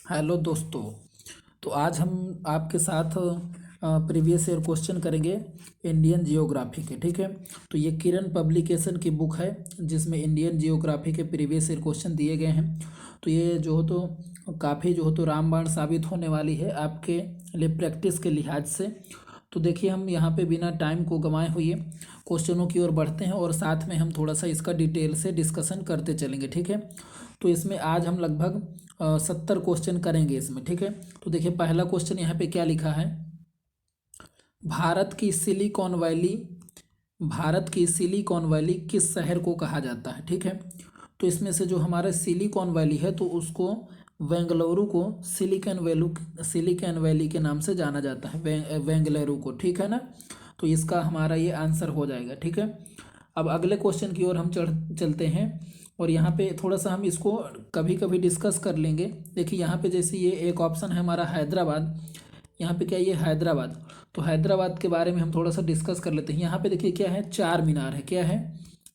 Hello दोस्तों। तो आज हम आपके साथ प्रीवियस ईयर क्वेश्चन करेंगे इंडियन जियोग्राफी के। ठीक है, तो ये किरण पब्लिकेशन की बुक है जिसमें इंडियन जियोग्राफी के प्रीवियस ईयर क्वेश्चन दिए गए हैं। तो ये जो हो तो काफ़ी जो हो तो रामबाण साबित होने वाली है आपके लिए प्रैक्टिस के लिहाज से। तो देखिए, हम यहाँ पे बिना टाइम को गंवाए हुए क्वेश्चनों की ओर बढ़ते हैं और साथ में हम थोड़ा सा इसका डिटेल से डिस्कशन करते चलेंगे। ठीक है, तो इसमें आज हम लगभग 70 क्वेश्चन करेंगे इसमें। ठीक है, तो देखिए पहला क्वेश्चन यहाँ पे क्या लिखा है। भारत की सिलिकॉन वैली भारत की सिलिकॉन वैली किस शहर को कहा जाता है। ठीक है, तो इसमें से जो हमारा सिलिकॉन वैली है तो उसको बेंगलुरु को सिलिकॉन वैली के नाम से जाना जाता है, बेंगलुरु को। ठीक है ना, तो इसका हमारा ये आंसर हो जाएगा। ठीक है, अब अगले क्वेश्चन की ओर हम चलते हैं और यहाँ पे थोड़ा सा हम इसको कभी कभी डिस्कस कर लेंगे। देखिए यहाँ पे जैसे ये एक ऑप्शन है हमारा हैदराबाद, यहाँ पे क्या ये हैदराबाद, तो हैदराबाद के बारे में हम थोड़ा सा डिस्कस कर लेते हैं। यहाँ पे देखिए क्या है, चार मीनार है। क्या है,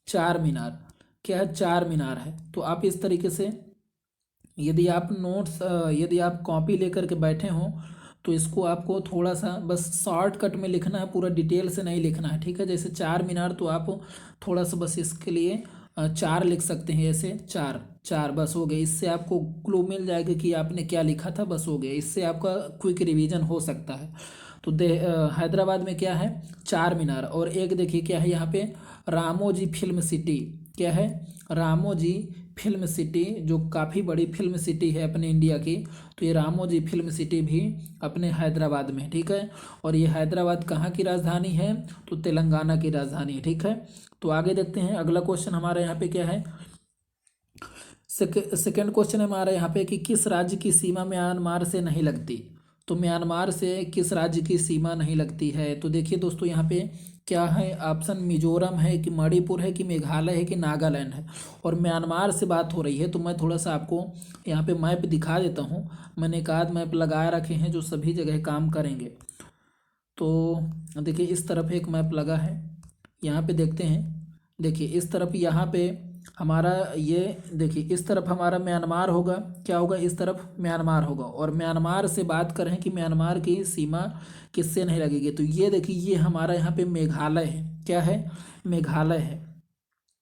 चार मीनार। क्या है, चार मीनार है। तो आप इस तरीके से यदि आप कॉपी लेकर के बैठे हों तो इसको आपको थोड़ा सा बस शॉर्टकट में लिखना है, पूरा डिटेल से नहीं लिखना है। ठीक है, जैसे चार मीनार तो आप थोड़ा सा बस इसके लिए चार लिख सकते हैं, ऐसे चार चार बस हो गए। इससे आपको क्लू मिल जाएगा कि आपने क्या लिखा था, बस हो गया। इससे आपका क्विक रिवीजन हो सकता है। तो हैदराबाद में क्या है, चार मीनार। और एक देखिए क्या है यहाँ पे, रामोजी फिल्म सिटी। क्या है, रामोजी फिल्म सिटी, जो काफ़ी बड़ी फिल्म सिटी है अपने इंडिया की। तो ये रामोजी फिल्म सिटी भी अपने हैदराबाद में है। ठीक है, और ये हैदराबाद कहाँ की राजधानी है, तो तेलंगाना की राजधानी है। ठीक है, तो आगे देखते हैं अगला क्वेश्चन हमारा यहाँ पे क्या है। सेकेंड क्वेश्चन है हमारा यहाँ पे कि किस राज्य की सीमा म्यांमार से नहीं लगती। तो म्यांमार से किस राज्य की सीमा नहीं लगती है। तो देखिए दोस्तों यहाँ पे क्या है, ऑप्शन मिजोरम है कि मणिपुर है कि मेघालय है कि नागालैंड है। और म्यांमार से बात हो रही है तो मैं थोड़ा सा आपको यहाँ पे मैप दिखा देता हूँ। मैंने एक आध मैप लगाए रखे हैं जो सभी जगह काम करेंगे। तो देखिए इस तरफ एक मैप लगा है, यहाँ पे देखते हैं। देखिए इस तरफ यहाँ पे हमारा ये, देखिए इस तरफ हमारा म्यांमार होगा। क्या होगा, इस तरफ म्यांमार होगा। और म्यांमार से बात करें कि म्यांमार की सीमा किससे नहीं लगेगी, तो ये देखिए ये हमारा यहाँ पे मेघालय है। क्या है, मेघालय है।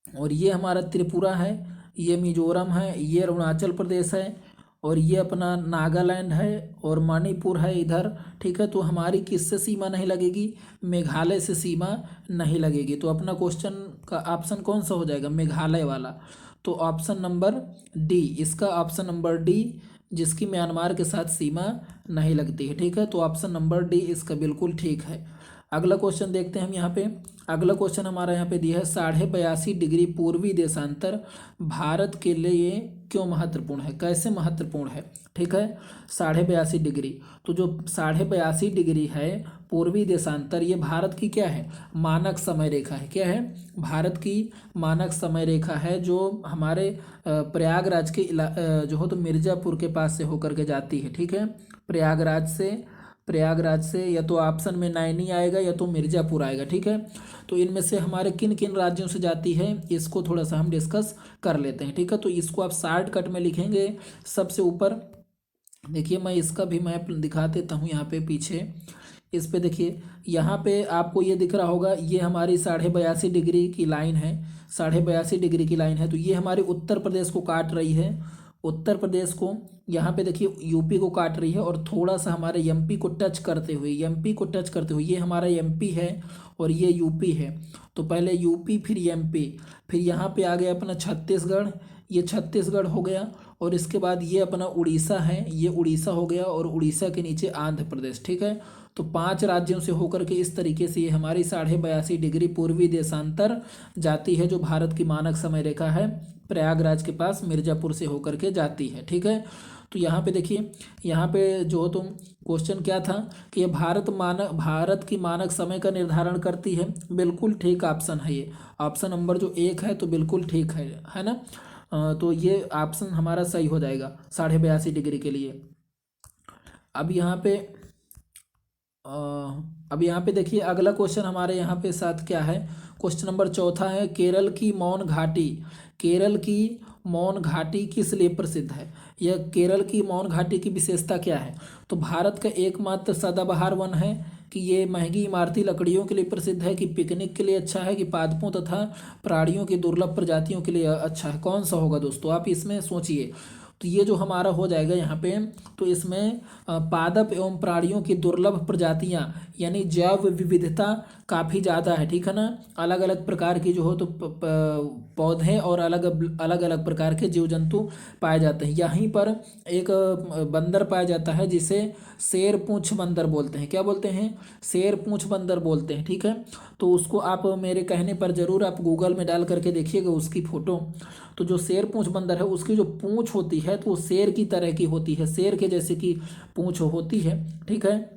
और ये हमारा त्रिपुरा है, ये मिजोरम है, ये अरुणाचल प्रदेश है, और ये अपना नागालैंड है, और मणिपुर है इधर। ठीक है, तो हमारी किससे सीमा नहीं लगेगी, मेघालय से सीमा नहीं लगेगी। तो अपना क्वेश्चन का ऑप्शन कौन सा हो जाएगा, मेघालय वाला। तो ऑप्शन नंबर डी, इसका ऑप्शन नंबर डी, जिसकी म्यांमार के साथ सीमा नहीं लगती है। ठीक है, तो ऑप्शन नंबर डी इसका बिल्कुल ठीक है। अगला क्वेश्चन देखते हैं हम यहाँ पे। अगला क्वेश्चन हमारा यहाँ पे दिया है 82.5 डिग्री पूर्वी देशांतर भारत के लिए क्यों महत्वपूर्ण है, कैसे महत्वपूर्ण है। ठीक है, 82.5 डिग्री, तो जो 82.5 डिग्री है पूर्वी देशांतर, ये भारत की क्या है, मानक समय रेखा है। क्या है, भारत की मानक समय रेखा है, जो हमारे प्रयागराज के जो हो तो मिर्ज़ापुर के पास से होकर के जाती है। ठीक है, प्रयागराज से या तो ऑप्शन में नैनी आएगा या तो मिर्ज़ापुर आएगा। ठीक है, तो इनमें से हमारे किन किन राज्यों से जाती है इसको थोड़ा सा हम डिस्कस कर लेते हैं। ठीक है, तो इसको आप शॉर्टकट में लिखेंगे सबसे ऊपर। देखिए मैं इसका भी मैप दिखा देता हूँ यहाँ पे पीछे। इस पे देखिए, यहाँ पे आपको ये दिख रहा होगा, ये हमारी 82.5 डिग्री की लाइन है। 82.5 डिग्री की लाइन है, तो ये हमारे उत्तर प्रदेश को काट रही है। उत्तर प्रदेश को यहाँ पे देखिए यूपी को काट रही है, और थोड़ा सा हमारे एमपी को टच करते हुए ये हमारा एमपी है और ये यूपी है। तो पहले यूपी फिर एमपी, फिर यहाँ पे आ गया अपना छत्तीसगढ़, ये छत्तीसगढ़ हो गया। और इसके बाद ये अपना उड़ीसा है, ये उड़ीसा हो गया, और उड़ीसा के नीचे आंध्र प्रदेश। ठीक है, तो 5 राज्यों से होकर के इस तरीके से ये हमारी 82.5 डिग्री पूर्वी देशांतर जाती है, जो भारत की मानक समय रेखा है, प्रयागराज के पास मिर्ज़ापुर से होकर के जाती है। ठीक है, तो यहाँ पे देखिए, यहाँ पे जो तुम क्वेश्चन क्या था कि ये भारत की मानक समय का निर्धारण करती है। बिल्कुल ठीक ऑप्शन है ये, ऑप्शन नंबर जो एक है तो बिल्कुल ठीक है ना। तो ये ऑप्शन हमारा सही हो जाएगा 82.5 डिग्री के लिए। अब यहाँ पे अब यहाँ पे देखिए अगला क्वेश्चन हमारे यहाँ पे साथ क्या है, क्वेश्चन नंबर चौथा है, केरल की मौन घाटी किस लिए प्रसिद्ध है। यह केरल की मौन घाटी की विशेषता क्या है? तो भारत का एकमात्र सदाबहार वन है, कि ये महंगी इमारती लकड़ियों के लिए प्रसिद्ध है, कि पिकनिक के लिए अच्छा है, कि पादपों तथा प्राणियों की दुर्लभ प्रजातियों के लिए अच्छा है? कौन सा होगा दोस्तों, आप इसमें सोचिए। तो ये जो हमारा हो जाएगा यहाँ पे, तो इसमें पादप एवं प्राणियों की दुर्लभ प्रजातियाँ यानी जैव विविधता काफ़ी ज़्यादा है, ठीक है ना। अलग अलग प्रकार की जो हो तो पौधे और अलग अलग अलग प्रकार के जीव जंतु पाए जाते हैं। यहीं पर एक बंदर पाया जाता है जिसे शेर पूंछ बंदर बोलते हैं। क्या बोलते हैं? शेर पूंछ बंदर बोलते हैं, ठीक है। तो उसको आप मेरे कहने पर ज़रूर आप गूगल में डाल करके देखिएगा उसकी फ़ोटो। तो जो शेर पूंछ बंदर है उसकी जो पूंछ होती है तो वो शेर की तरह की होती है, शेर के जैसे की पूंछ होती है, ठीक है।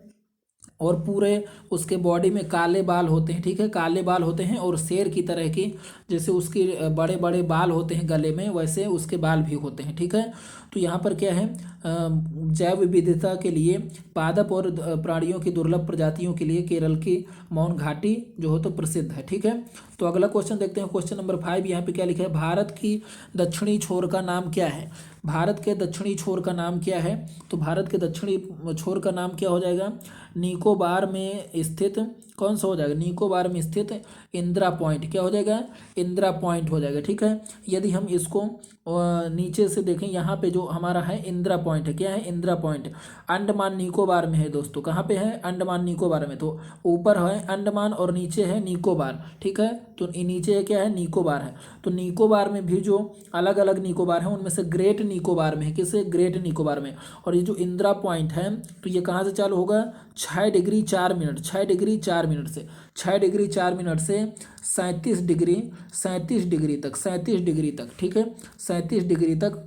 और पूरे उसके बॉडी में काले बाल होते हैं, ठीक है, काले बाल होते हैं। और शेर की तरह की जैसे उसके बड़े बड़े बाल होते हैं गले में, वैसे उसके बाल भी होते हैं, ठीक है। तो यहाँ पर क्या है, जैव विविधता के लिए पादप और प्राणियों की दुर्लभ प्रजातियों के लिए केरल की मौन घाटी जो हो तो प्रसिद्ध है, ठीक है। तो अगला क्वेश्चन देखते हैं, क्वेश्चन नंबर 5। यहाँ पे क्या लिखा है? भारत की दक्षिणी छोर का नाम क्या है? भारत के दक्षिणी छोर का नाम क्या है? तो भारत के दक्षिणी छोर का नाम क्या हो जाएगा? निकोबार में स्थित कौन सा हो जाएगा? निकोबार में स्थित इंदिरा पॉइंट। क्या हो जाएगा? इंदिरा पॉइंट हो जाएगा, ठीक है। यदि हम इसको नीचे से देखें, यहाँ पे जो हमारा है इंदिरा पॉइंट है। क्या है? इंदिरा पॉइंट अंडमान निकोबार में है दोस्तों। कहाँ पे है? अंडमान निकोबार में। तो ऊपर है अंडमान और नीचे है निकोबार, ठीक है। तो नीचे क्या है? निकोबार है। तो निकोबार में भी जो अलग अलग निकोबार है उनमें से ग्रेट निकोबार में है। किसे? ग्रेट निकोबार में। और ये जो इंदिरा पॉइंट है तो ये कहाँ से चालू होगा? 6 डिग्री 4 मिनट, 6 डिग्री 4 मिनट से, 6 डिग्री 4 मिनट से 37 डिग्री 37 डिग्री तक, 37 डिग्री तक, ठीक है, 37 डिग्री तक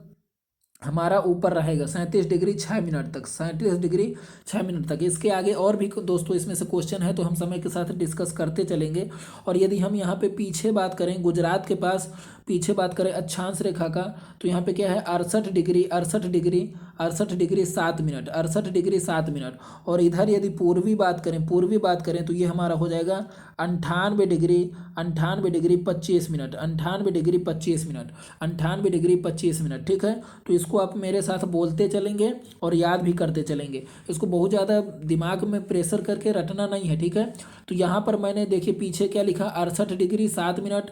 हमारा ऊपर रहेगा। 37 डिग्री 6 मिनट तक, 37 डिग्री 6 मिनट तक। इसके आगे और भी दोस्तों इसमें से क्वेश्चन है तो हम समय के साथ डिस्कस करते चलेंगे। और यदि हम यहाँ पे पीछे बात करें, गुजरात के पास पीछे बात करें अक्षांश रेखा का, तो यहाँ पे क्या है? 68 degree 68 degree 68 degree 7 minute, 68 degree 7 minute. और इधर यदि पूर्वी बात करें तो ये हमारा हो जाएगा 98 degree 25 minute, 98 degree 25 minute, 98 degree 25 minute, ठीक है। तो इसको आप मेरे साथ बोलते चलेंगे और याद भी करते चलेंगे। इसको बहुत ज़्यादा दिमाग में प्रेशर करके रटना नहीं है, ठीक है। तो यहाँ पर मैंने देखिए पीछे क्या लिखा? 68 डिग्री 7 मिनट।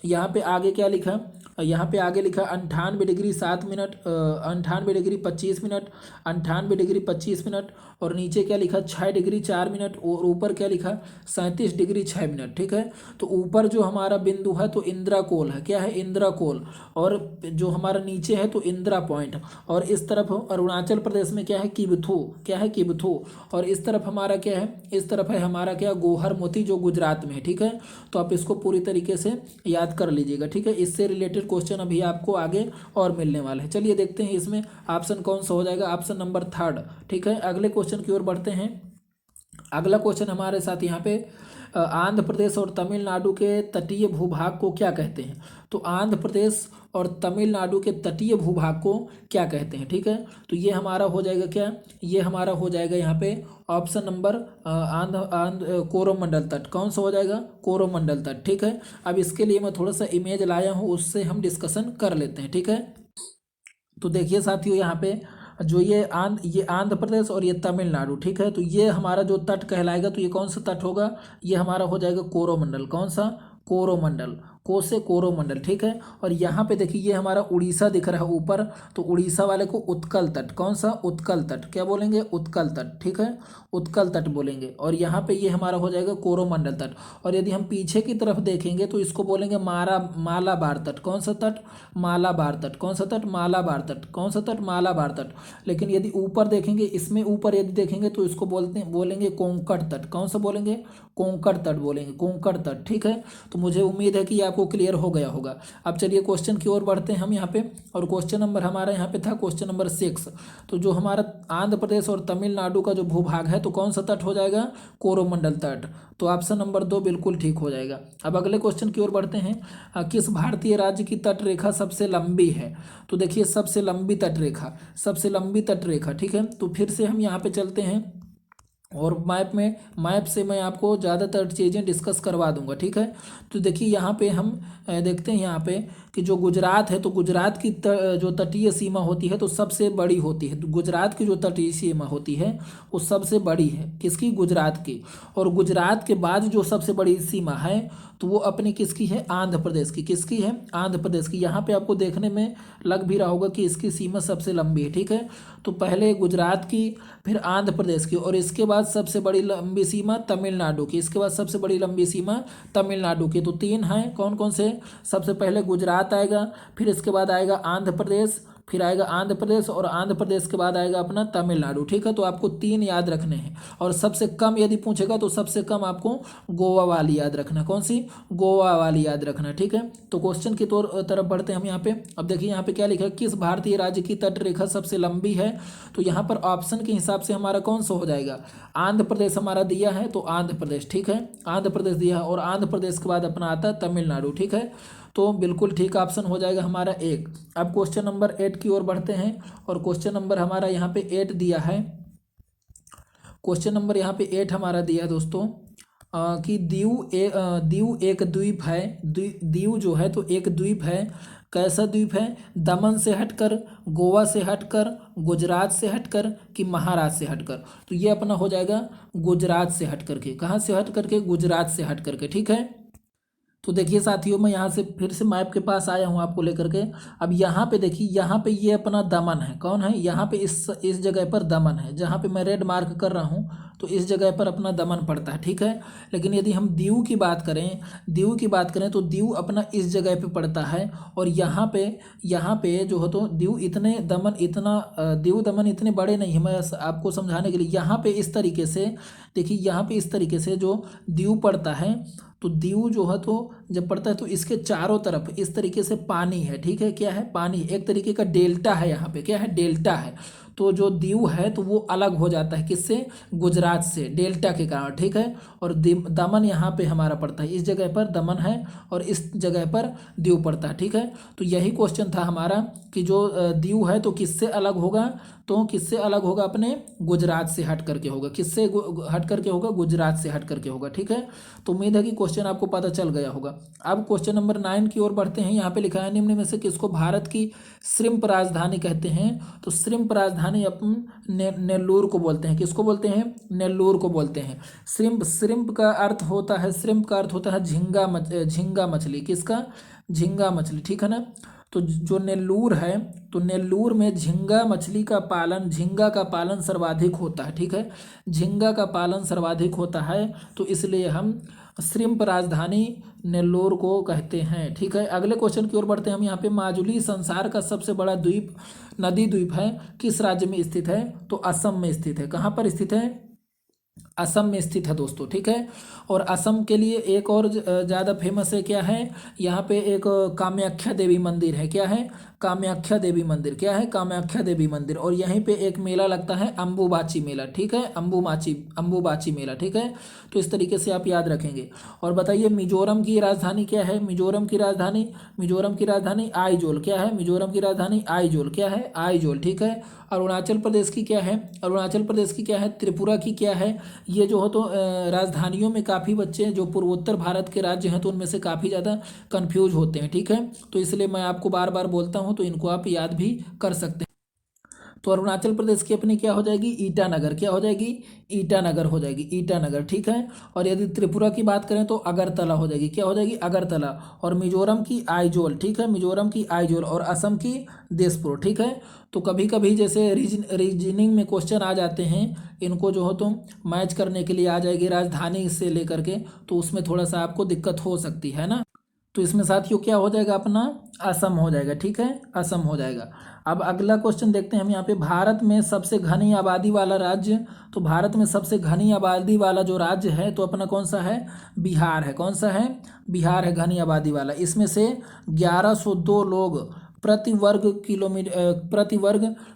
यहाँ पे आगे क्या लिखा? यहाँ पे आगे लिखा 98 degree 7 minute, 98 degree 25 minute, 98 degree 25 minute. और नीचे क्या लिखा? 6 डिग्री 4 मिनट। और ऊपर क्या लिखा? 37 डिग्री 6 मिनट, ठीक है। तो ऊपर जो हमारा बिंदु है तो इंदिरा कोल है। क्या है? इंदिरा कोल। और जो हमारा नीचे है तो इंदिरा पॉइंट। और इस तरफ अरुणाचल प्रदेश में क्या है? किबथू। क्या है? किबथू। और इस तरफ हमारा क्या है? इस तरफ है हमारा क्या? गोहर मोती, जो गुजरात में है, ठीक है। तो आप इसको पूरी तरीके से याद कर लीजिएगा, ठीक है। इससे रिलेटेड क्वेश्चन अभी आपको आगे और मिलने वाला है। चलिए देखते हैं इसमें ऑप्शन कौन सा हो जाएगा? ऑप्शन नंबर 3, ठीक है। अगले क्वेश्चन की ओर बढ़ते हैं। अगला क्वेश्चन हमारे साथ यहाँ पे आंध्र प्रदेश और तमिलनाडु के तटीय भूभाग को क्या कहते हैं? तो आंध्र प्रदेश और तमिलनाडु के तटीय भूभाग को क्या कहते हैं, ठीक है। तो ये हमारा हो जाएगा क्या? ये हमारा हो जाएगा यहाँ पे ऑप्शन नंबर आंध्र कोरोमंडल तट। कौन सा हो जाएगा? कोरोमंडल तट, ठीक है। अब इसके लिए मैं थोड़ा सा इमेज लाया हूँ, उससे हम डिस्कशन कर लेते हैं, ठीक है। तो देखिए साथियों, यहाँ पे जो ये आंध्र प्रदेश और ये तमिलनाडु, ठीक है। तो ये हमारा जो तट कहलाएगा, तो ये कौन सा तट होगा? ये हमारा हो जाएगा कोरोमंडल। कौन सा? कोरोमंडल। को से कोरोमंडल, ठीक है। और यहाँ पे देखिए ये हमारा उड़ीसा दिख रहा है ऊपर, तो उड़ीसा वाले को उत्कल तट। कौन सा? उत्कल तट। क्या बोलेंगे? उत्कल तट, ठीक है, उत्कल तट बोलेंगे। और यहाँ पे ये हमारा हो जाएगा कोरोमंडल तट। और यदि हम पीछे की तरफ देखेंगे तो इसको बोलेंगे मालाबार तट। कौन सा तट? मालाबार तट। कौन सा तट? मालाबार तट। कौन सा तट? मालाबार तट। लेकिन यदि ऊपर देखेंगे, इसमें ऊपर यदि देखेंगे तो इसको बोलेंगे कोंकण तट। कौन सा बोलेंगे? कोंकण तट बोलेंगे, कोंकण तट, ठीक है। तो मुझे उम्मीद है कि आपको क्लियर हो गया होगा। अब चलिए क्वेश्चन की ओर बढ़ते हैं हम यहाँ पे। और क्वेश्चन नंबर हमारा यहाँ पे था क्वेश्चन नंबर 6। तो जो हमारा आंध्र प्रदेश और तमिलनाडु का जो भूभाग है तो कौन सा तट हो जाएगा? कोरोमंडल तट। तो ऑप्शन नंबर 2 बिल्कुल ठीक हो जाएगा। अब अगले क्वेश्चन की ओर बढ़ते हैं। किस भारतीय राज्य की तट रेखा सबसे लंबी है? तो देखिए सबसे लंबी तट रेखा, सबसे लंबी तट रेखा, ठीक है। तो फिर से हम यहाँ पे चलते हैं और मैप से मैं आपको ज़्यादातर चीज़ें डिस्कस करवा दूंगा, ठीक है। तो देखिए यहाँ पे हम देखते हैं यहाँ पे कि जो गुजरात है, तो गुजरात की जो तटीय सीमा होती है तो सबसे बड़ी होती है। तो गुजरात की जो तटीय सीमा होती है वो सबसे बड़ी है, किसकी? गुजरात की। और गुजरात के बाद जो सबसे बड़ी सीमा है तो वो अपनी किसकी है? आंध्र प्रदेश की। किसकी है? आंध्र प्रदेश की। यहाँ पे आपको देखने में लग भी रहा होगा कि इसकी सीमा सबसे लंबी है, ठीक है। तो पहले गुजरात की, फिर आंध्र प्रदेश की, और इसके बाद सबसे बड़ी लंबी सीमा तमिलनाडु की। इसके बाद सबसे बड़ी लंबी सीमा तमिलनाडु की। तो तीन हैं, कौन कौन से? सबसे पहले गुजरात आएगा, फिर इसके बाद आएगा आंध्र प्रदेश, फिर आएगा आंध्र प्रदेश, और आंध्र प्रदेश के बाद आएगा अपना तमिलनाडु, ठीक है। तो आपको तीन याद रखने हैं। और सबसे कम यदि पूछेगा तो सबसे कम आपको गोवा वाली याद रखना। कौन सी? गोवा वाली याद रखना, ठीक है। तो क्वेश्चन की तरफ बढ़ते हैं हम यहाँ पे। अब देखिए यहाँ पे क्या लिखा है, किस भारतीय राज्य की तट रेखा सबसे लंबी है? तो यहाँ पर ऑप्शन के हिसाब से हमारा कौन सा हो जाएगा? आंध्र प्रदेश हमारा दिया है तो आंध्र प्रदेश, ठीक है। आंध्र प्रदेश दिया है, और आंध्र प्रदेश के बाद अपना आता है तमिलनाडु, ठीक है। तो बिल्कुल ठीक ऑप्शन हो जाएगा हमारा एक। अब क्वेश्चन नंबर 8 की ओर बढ़ते हैं, और क्वेश्चन नंबर हमारा यहाँ पे 8 दिया है। क्वेश्चन नंबर यहाँ पे 8 हमारा दिया है दोस्तों, कि दीव एक द्वीप है। दीव जो है तो एक द्वीप है। कैसा द्वीप है? दमन से हटकर, गोवा से हटकर, गुजरात से हटकर, कि महाराष्ट्र से हटकर? तो ये अपना हो जाएगा गुजरात से हट करके। कहाँ से हट करके? गुजरात से हट करके, ठीक है। तो देखिए साथियों, मैं यहाँ से फिर से मैप के पास आया हूँ आपको लेकर के। अब यहाँ पे देखिए, यहाँ पे ये अपना दमन है। कौन है? यहाँ पे इस जगह पर दमन है, जहाँ पे मैं रेड मार्क कर रहा हूँ, तो इस जगह पर अपना दमन पड़ता है, ठीक है। लेकिन यदि हम दीव की बात करें, दीव की बात करें तो दीव अपना इस जगह पे पड़ता है। और यहाँ पे जो हो तो दीव दमन इतने बड़े नहीं है। मैं आपको समझाने के लिए यहाँ पे इस तरीके से देखिए, यहाँ पे इस तरीके से जो दीव पड़ता है, तो दीव जो है तो जब पड़ता है तो इसके चारों तरफ इस तरीके से पानी है, ठीक है। क्या है? पानी, एक तरीके का डेल्टा है। यहाँ पे क्या है? डेल्टा है। तो जो दीव है तो वो अलग हो जाता है, किससे? गुजरात से, डेल्टा के कारण, ठीक है। और दमन यहाँ पे हमारा पड़ता है, इस जगह पर दमन है और इस जगह पर दीव पड़ता है, ठीक है। तो यही क्वेश्चन था हमारा कि जो दीव है तो किससे अलग होगा? तो किससे अलग होगा? अपने गुजरात से हट करके होगा। किससे हट करके होगा? गुजरात से हट करके होगा, ठीक है। तो उम्मीद है कि क्वेश्चन आपको पता चल गया होगा। अब क्वेश्चन नंबर 9 की ओर बढ़ते हैं। यहाँ पे लिखा है, निम्न में से किसको भारत की श्रिम्प राजधानी कहते हैं? तो श्रिम्प राजधानी अपन नेल्लूर को बोलते हैं। किसको बोलते हैं? नेल्लूर को बोलते हैं। श्रिम्प का अर्थ होता है, श्रिम्प का अर्थ होता है झींगा मछली। किसका? झींगा मछली, ठीक है ना। तो जो नेल्लूर है, तो नेल्लूर में झींगा का पालन सर्वाधिक होता है, ठीक है। झींगा का पालन सर्वाधिक होता है, तो इसलिए हम श्रिम्प राजधानी नेल्लोर को कहते हैं, ठीक है। अगले क्वेश्चन की ओर बढ़ते हैं हम। यहाँ पे माजुली संसार का सबसे बड़ा नदी द्वीप है, किस राज्य में स्थित है? तो असम में स्थित है। कहाँ पर स्थित है? असम में स्थित है दोस्तों, ठीक है। और असम के लिए एक और ज़्यादा फेमस है, क्या है? यहाँ पे एक कामाख्या देवी मंदिर है। क्या है? कामाख्या देवी मंदिर। क्या है? कामाख्या देवी मंदिर। और यहीं पे एक मेला लगता है, अम्बुबाची मेला, ठीक है। अम्बुबाची मेला, ठीक है। तो इस तरीके से आप याद रखेंगे। और बताइए, मिजोरम की राजधानी क्या है? मिजोरम की राजधानी आइजोल। क्या है? मिजोरम की राजधानी आइजोल। क्या है? आइजोल, ठीक है। अरुणाचल प्रदेश की क्या है? अरुणाचल प्रदेश की क्या है? त्रिपुरा की क्या है? ये जो हो तो राजधानियों में काफ़ी बच्चे जो पूर्वोत्तर भारत के राज्य हैं तो उनमें से काफ़ी ज़्यादा कंफ्यूज होते हैं, ठीक है। तो इसलिए मैं आपको बार बार बोलता हूँ, तो इनको आप याद भी कर सकते हैं। तो अरुणाचल प्रदेश की अपनी क्या हो जाएगी? ईटानगर। क्या हो जाएगी? ईटानगर हो जाएगी, ईटानगर, ठीक है। और यदि त्रिपुरा की बात करें तो अगरतला हो जाएगी। क्या हो जाएगी? अगरतला। और मिजोरम की आइजोल, ठीक है। मिजोरम की आइजोल। और असम की दिसपुर, ठीक है। तो कभी कभी जैसे रीजनिंग में क्वेश्चन आ जाते हैं, इनको जो हो तो मैच करने के लिए आ जाएगी राजधानी से लेकर के, तो उसमें थोड़ा सा आपको दिक्कत हो सकती है ना। तो इसमें साथियों क्या हो जाएगा? अपना असम हो जाएगा, ठीक है। असम हो जाएगा। अब अगला क्वेश्चन देखते हैं हम यहाँ पे, भारत में सबसे घनी आबादी वाला राज्य। तो भारत में सबसे घनी आबादी वाला जो राज्य है तो अपना कौन सा है? बिहार है। कौन सा है? बिहार है घनी आबादी वाला। इसमें से 1102 लोग प्रति वर्ग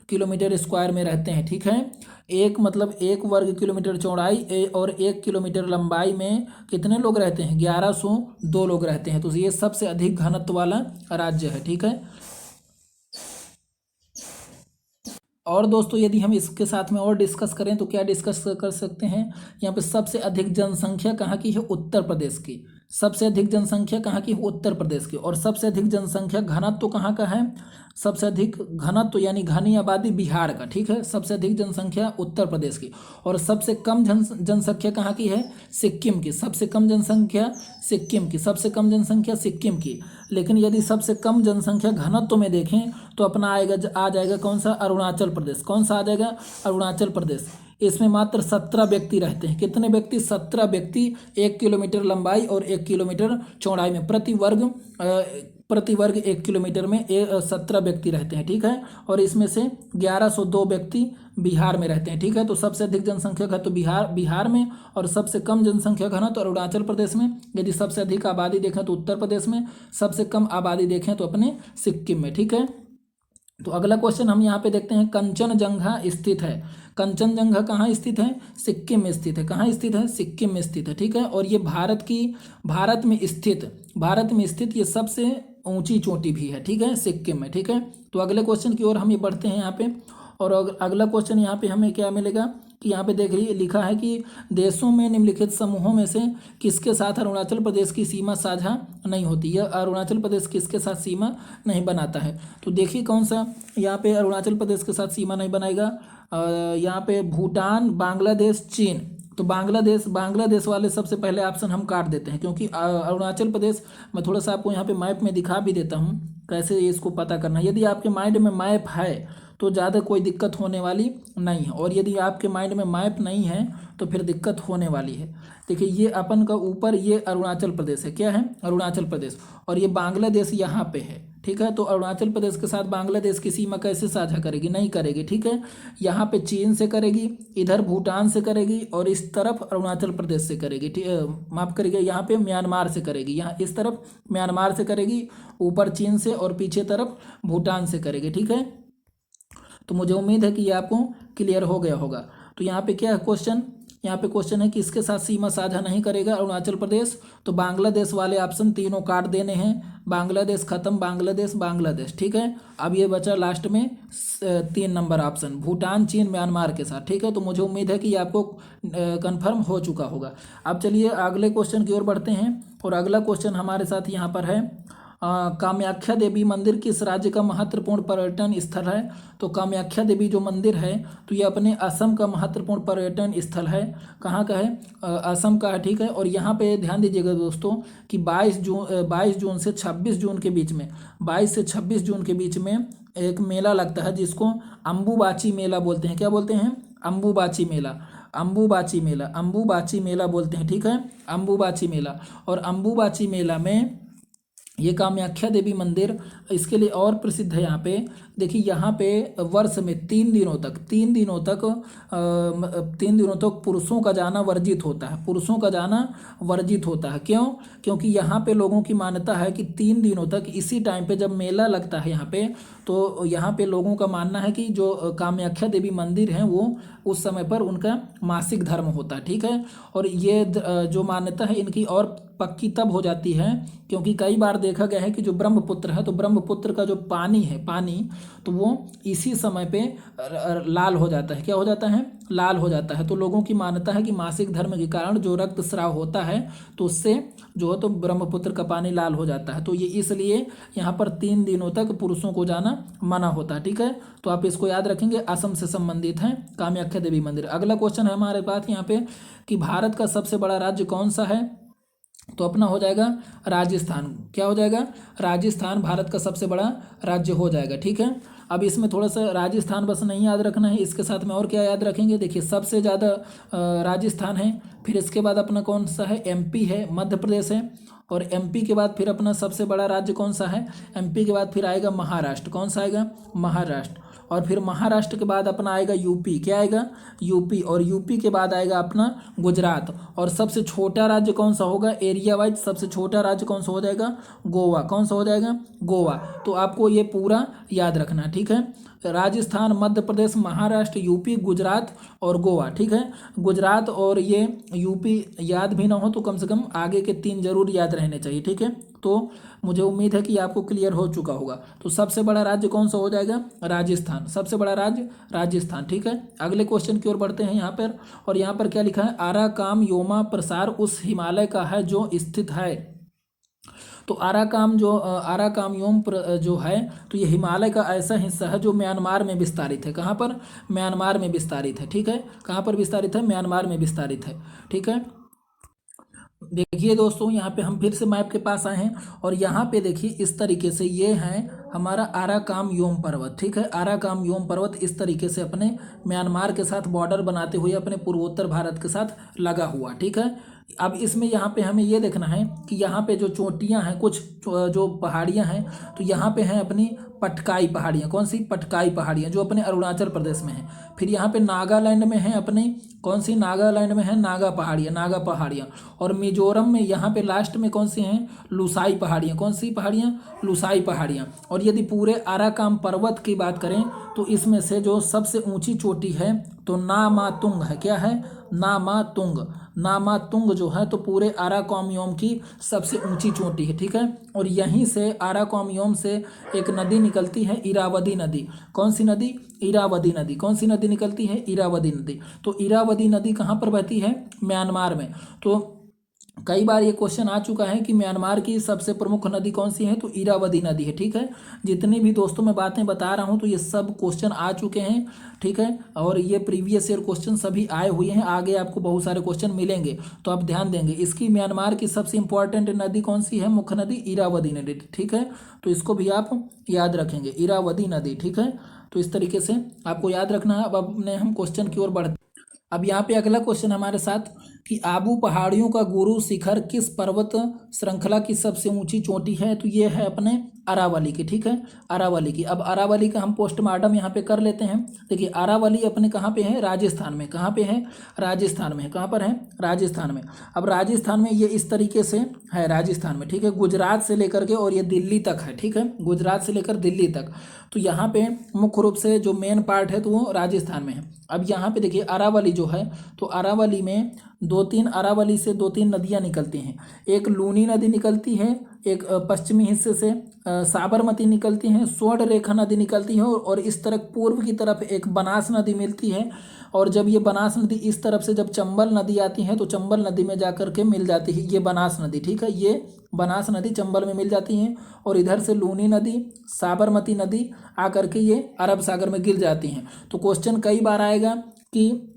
किलोमीटर स्क्वायर में रहते हैं, ठीक है। एक मतलब 1 वर्ग किलोमीटर चौड़ाई और 1 किलोमीटर लंबाई में कितने लोग रहते हैं? 1102 लोग रहते हैं। तो ये सबसे अधिक घनत्व वाला राज्य है, ठीक है। और दोस्तों यदि हम इसके साथ में और डिस्कस करें तो क्या डिस्कस कर सकते हैं, यहाँ पे सबसे अधिक जनसंख्या कहाँ की है, उत्तर प्रदेश की। सबसे अधिक जनसंख्या कहाँ की, उत्तर प्रदेश की। और सबसे अधिक जनसंख्या घनत्व तो कहाँ का है, सबसे अधिक घनत्व यानी घनी आबादी बिहार का, ठीक है। सबसे अधिक जनसंख्या उत्तर प्रदेश की। और सबसे कम जनसंख्या कहाँ की है, सिक्किम की। सबसे कम जनसंख्या सिक्किम की, सबसे कम जनसंख्या सिक्किम की। लेकिन यदि सबसे कम जनसंख्या घनत्व में देखें तो अपना आ जाएगा कौन सा, अरुणाचल प्रदेश। कौन सा आ जाएगा, अरुणाचल प्रदेश। इसमें मात्र 17 व्यक्ति रहते हैं। कितने व्यक्ति, 17 व्यक्ति 1 किलोमीटर लंबाई और 1 किलोमीटर चौड़ाई में। प्रति वर्ग 1 किलोमीटर में 17 व्यक्ति रहते हैं, ठीक है। और इसमें से 1102 व्यक्ति बिहार में रहते हैं, ठीक है। तो सबसे अधिक जनसंख्या घनत्व बिहार में, और सबसे कम जनसंख्या घनत्व अरुणाचल प्रदेश में। यदि सबसे अधिक आबादी देखें तो उत्तर प्रदेश में, सबसे कम आबादी देखें तो अपने सिक्किम में, ठीक है। तो अगला क्वेश्चन हम यहाँ पे देखते हैं, कंचनजंगा स्थित है। कंचनजंगा कहाँ स्थित है, सिक्किम में स्थित है। कहाँ स्थित है, सिक्किम में स्थित है, ठीक है। और ये भारत में स्थित ये सबसे ऊंची चोटी भी है, ठीक है, सिक्किम में, ठीक है। तो अगले क्वेश्चन की ओर हम ये बढ़ते हैं यहाँ पे। और अगला क्वेश्चन यहाँ पे हमें क्या मिलेगा कि यहाँ पे देखिए लिखा है कि देशों में निम्नलिखित समूहों में से किसके साथ अरुणाचल प्रदेश की सीमा साझा नहीं होती। यह अरुणाचल प्रदेश किसके साथ सीमा नहीं बनाता है। तो देखिए कौन सा यहाँ पे अरुणाचल प्रदेश के साथ सीमा नहीं बनाएगा। यहाँ पे भूटान, बांग्लादेश, चीन। तो बांग्लादेश वाले सबसे पहले ऑप्शन हम काट देते हैं, क्योंकि अरुणाचल प्रदेश, मैं थोड़ा सा आपको यहाँ पे मैप में दिखा भी देता हूँ कैसे इसको पता करना है। यदि आपके माइंड में मैप है तो ज़्यादा कोई दिक्कत होने वाली नहीं है, और यदि आपके माइंड में मैप नहीं है तो फिर दिक्कत होने वाली है। देखिए ये अपन का ऊपर ये अरुणाचल प्रदेश है, क्या है, अरुणाचल प्रदेश। और ये बांग्लादेश यहाँ पे है, ठीक है। तो अरुणाचल प्रदेश के साथ बांग्लादेश की सीमा कैसे साझा करेगी, नहीं करेगी, ठीक है। यहाँ पे चीन से करेगी, इधर भूटान से करेगी, और इस तरफ अरुणाचल प्रदेश से करेगी, ठीक है, माफ करिएगा, यहाँ पे म्यांमार से करेगी। यहाँ इस तरफ म्यांमार से करेगी, ऊपर चीन से, और पीछे तरफ भूटान से करेगी, ठीक है। तो मुझे उम्मीद है कि ये आपको क्लियर हो गया होगा। तो यहाँ पे क्या है क्वेश्चन, यहाँ पे क्वेश्चन है कि इसके साथ सीमा साझा नहीं करेगा अरुणाचल प्रदेश। तो बांग्लादेश वाले ऑप्शन तीनों काट देने हैं, बांग्लादेश खत्म, बांग्लादेश, ठीक है। अब ये बचा लास्ट में 3 नंबर ऑप्शन, भूटान, चीन, म्यांमार के साथ, ठीक है। तो मुझे उम्मीद है कि ये आपको कन्फर्म हो चुका होगा। अब चलिए अगले क्वेश्चन की ओर बढ़ते हैं। और अगला क्वेश्चन हमारे साथ यहाँ पर है, कामाख्या देवी मंदिर किस राज्य का महत्वपूर्ण पर्यटन स्थल है। तो कामाख्या देवी जो मंदिर है तो ये अपने असम का महत्वपूर्ण पर्यटन स्थल है। कहाँ का है, असम का है, ठीक है। और यहाँ पे ध्यान दीजिएगा दोस्तों कि 22 जून से 26 जून के बीच में, 22 से 26 जून के बीच में एक मेला लगता है जिसको अम्बुबाची मेला बोलते हैं। क्या बोलते हैं, अम्बुबाची मेला बोलते हैं, ठीक है, अम्बुबाची मेला। और अम्बुबाची मेला में ये कामाख्या देवी मंदिर इसके लिए और प्रसिद्ध है। यहाँ पे देखिए, यहाँ पे वर्ष में 3 दिनों तक पुरुषों का जाना वर्जित होता है। क्यों, क्योंकि यहाँ पे लोगों की मान्यता है कि 3 दिनों तक इसी टाइम पे जब मेला लगता है यहाँ पे, तो यहाँ पे लोगों का मानना है कि जो कामाख्या देवी मंदिर हैं वो उस समय पर उनका मासिक धर्म होता है, ठीक है। और ये जो मान्यता है इनकी और पक्की तब हो जाती है क्योंकि कई बार देखा गया है कि जो ब्रह्मपुत्र है, तो ब्रह्मपुत्र का जो पानी तो वो इसी समय पे लाल हो जाता है। क्या हो जाता है, लाल हो जाता है। तो लोगों की मान्यता है कि मासिक धर्म के कारण जो रक्तस्राव होता है तो उससे जो है तो ब्रह्मपुत्र का पानी लाल हो जाता है। तो ये इसलिए यहाँ पर 3 दिनों तक पुरुषों को जाना मना होता है, ठीक है। तो आप इसको याद रखेंगे, असम से संबंधित है कामाख्या देवी मंदिर। अगला क्वेश्चन है हमारे पास यहाँ पे कि भारत का सबसे बड़ा राज्य कौन सा है। तो अपना हो जाएगा राजस्थान। क्या हो जाएगा, राजस्थान भारत का सबसे बड़ा राज्य हो जाएगा, ठीक है। अब इसमें थोड़ा सा राजस्थान बस नहीं याद रखना है, इसके साथ में और क्या याद रखेंगे। देखिए सबसे ज़्यादा राजस्थान है, फिर इसके बाद अपना कौन सा है, एमपी है, मध्य प्रदेश है, और एमपी के बाद फिर अपना सबसे बड़ा राज्य कौन सा है, एमपी के बाद फिर आएगा महाराष्ट्र। कौन सा आएगा, महाराष्ट्र। और फिर महाराष्ट्र के बाद अपना आएगा यूपी। क्या आएगा, यूपी। और यूपी के बाद आएगा अपना गुजरात। और सबसे छोटा राज्य कौन सा होगा, एरिया वाइज सबसे छोटा राज्य कौन सा हो जाएगा, गोवा। कौन सा हो जाएगा, गोवा। तो आपको ये पूरा याद रखना, ठीक है। राजस्थान, मध्य प्रदेश, महाराष्ट्र, यूपी, गुजरात और गोवा। ठीक है, गुजरात और ये यूपी याद भी ना हो तो कम से कम आगे के 3 जरूर याद रहने चाहिए। ठीक है, तो मुझे उम्मीद है कि आपको क्लियर हो चुका होगा। तो सबसे बड़ा राज्य कौन सा हो जाएगा? राजस्थान, सबसे बड़ा राज्य राजस्थान। ठीक है, अगले क्वेश्चन की ओर बढ़ते हैं यहाँ पर। और यहाँ पर क्या लिखा है? आराकाम योमा प्रसार उस हिमालय का है जो स्थित है। तो आराकामयोम जो है, तो ये हिमालय का ऐसा हिस्सा है जो म्यांमार में विस्तारित है। कहाँ पर? म्यांमार में विस्तारित है। ठीक है, कहाँ पर विस्तारित है? म्यांमार में विस्तारित है। ठीक है, देखिए दोस्तों, यहाँ पे हम फिर से मैप के पास आए हैं और यहाँ पे देखिए इस तरीके से ये है हमारा आराकामयोम पर्वत। ठीक है, आराकामयोम पर्वत इस तरीके से अपने म्यांमार के साथ बॉर्डर बनाते हुए अपने पूर्वोत्तर भारत के साथ लगा हुआ। ठीक है, अब इसमें यहाँ पे हमें ये देखना है कि यहाँ पे जो चोटियाँ हैं, कुछ जो पहाड़ियाँ हैं, तो यहाँ पे हैं अपनी पटकाई पहाड़ियाँ। कौन सी? पटकाई पहाड़ियाँ, जो अपने अरुणाचल प्रदेश में है। फिर यहाँ पे नागालैंड में है अपनी, कौन सी? नागालैंड में है नागा पहाड़ियाँ। और मिजोरम में यहाँ पे लास्ट में कौन सी हैं? लुसाई पहाड़ियाँ। कौन सी पहाड़ियाँ? लुसाई पहाड़ियाँ। और यदि पूरे आराकाम पर्वत की बात करें तो इसमें से जो सबसे ऊंची चोटी है तो नामातुंग है। क्या है? नामातुंग जो है तो पूरे आराकामयोम की सबसे ऊंची चोटी है। ठीक है, और यहीं से आराकामयोम से एक नदी निकलती है, इरावदी नदी। कौन सी नदी? इरावदी नदी। कौन सी नदी निकलती है? इरावदी नदी। तो इरावदी नदी कहाँ पर बहती है? म्यांमार में। तो कई बार ये क्वेश्चन आ चुका है कि म्यांमार की सबसे प्रमुख नदी कौन सी है? तो इरावदी नदी है। ठीक है, जितनी भी दोस्तों मैं बातें बता रहा हूँ तो ये सब क्वेश्चन आ चुके हैं। ठीक है, और ये प्रीवियस ईयर क्वेश्चन सभी आए हुए हैं, आगे आपको बहुत सारे क्वेश्चन मिलेंगे तो आप ध्यान देंगे। इसकी म्यांमार की सबसे इंपॉर्टेंट नदी कौन सी है? मुख्य नदी इरावदी नदी। ठीक है, तो इसको भी आप याद रखेंगे, इरावदी नदी। ठीक है, तो इस तरीके से आपको याद रखना है। अब अपने हम क्वेश्चन की ओर बढ़ते। अब यहाँ पे अगला क्वेश्चन हमारे साथ कि आबू पहाड़ियों का गुरु शिखर किस पर्वत श्रृंखला की सबसे ऊंची चोटी है? तो ये है अपने अरावली की। ठीक है, अरावली की। अब अरावली का हम पोस्टमार्टम यहाँ पे कर लेते हैं। देखिए अरावली अपने कहाँ पे है? राजस्थान में। कहाँ पे है? राजस्थान में। कहाँ पर है? राजस्थान में। अब राजस्थान में ये इस तरीके से है, राजस्थान में। ठीक है, गुजरात से लेकर के और ये दिल्ली तक है। ठीक है, गुजरात से लेकर दिल्ली तक। तो यहाँ पे मुख्य रूप से जो मेन पार्ट है तो वो राजस्थान में है। अब यहाँ पे देखिए अरावली जो है, तो अरावली में अरावली से 2-3 नदियाँ निकलती हैं। एक लूनी नदी निकलती है, एक पश्चिमी हिस्से से साबरमती निकलती है, स्वर्ण रेखा नदी निकलती है और इस तरफ पूर्व की तरफ एक बनास नदी मिलती है। और जब ये बनास नदी इस तरफ से जब चंबल नदी आती है तो चंबल नदी में जाकर के मिल जाती है ये बनास नदी। ठीक है, ये बनास नदी चंबल में मिल जाती है और इधर से लूनी नदी, साबरमती नदी आकर के ये अरब सागर में गिर जाती हैं। तो क्वेश्चन कई बार आएगा कि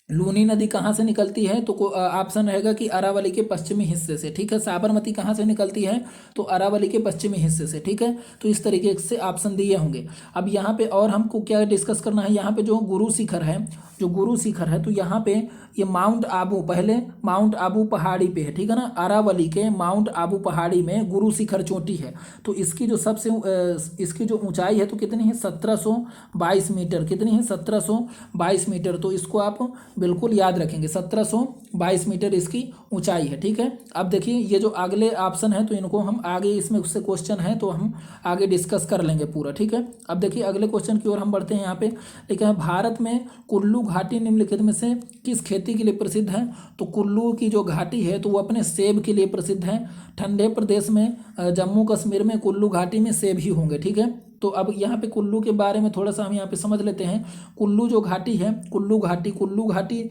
लूनी नदी कहाँ से निकलती है? तो ऑप्शन रहेगा कि अरावली के पश्चिमी हिस्से से। ठीक है, साबरमती कहाँ से निकलती है? तो अरावली के पश्चिमी हिस्से से। ठीक है, तो इस तरीके से ऑप्शन दिए होंगे। अब यहाँ पे और हमको क्या डिस्कस करना है? यहाँ पे जो गुरु शिखर है, तो यहाँ पे ये माउंट आबू, पहले माउंट आबू पहाड़ी पे है। ठीक है ना, अरावली के माउंट आबू पहाड़ी में गुरु शिखर चोटी है। तो इसकी जो इसकी जो ऊंचाई है तो कितनी है? 1722 मीटर। कितनी है? 1722 मीटर। तो इसको आप बिल्कुल याद रखेंगे, 1722 मीटर इसकी ऊंचाई है। ठीक है, अब देखिए ये जो अगले ऑप्शन है तो इनको हम आगे, इसमें उससे क्वेश्चन है तो हम आगे डिस्कस कर लेंगे पूरा। ठीक है, अब देखिए अगले क्वेश्चन की ओर हम बढ़ते हैं। यहाँ पे लिखा है भारत में कुल्लू घाटी निम्नलिखित में से किस खेती के लिए प्रसिद्ध है? तो कुल्लू की जो घाटी है तो वो अपने सेब के लिए प्रसिद्ध है। ठंडे प्रदेश में जम्मू कश्मीर में कुल्लू घाटी में सेब ही होंगे। ठीक है, तो अब यहाँ पे कुल्लू के बारे में थोड़ा सा हम यहाँ पे समझ लेते हैं। कुल्लू जो घाटी है, कुल्लू घाटी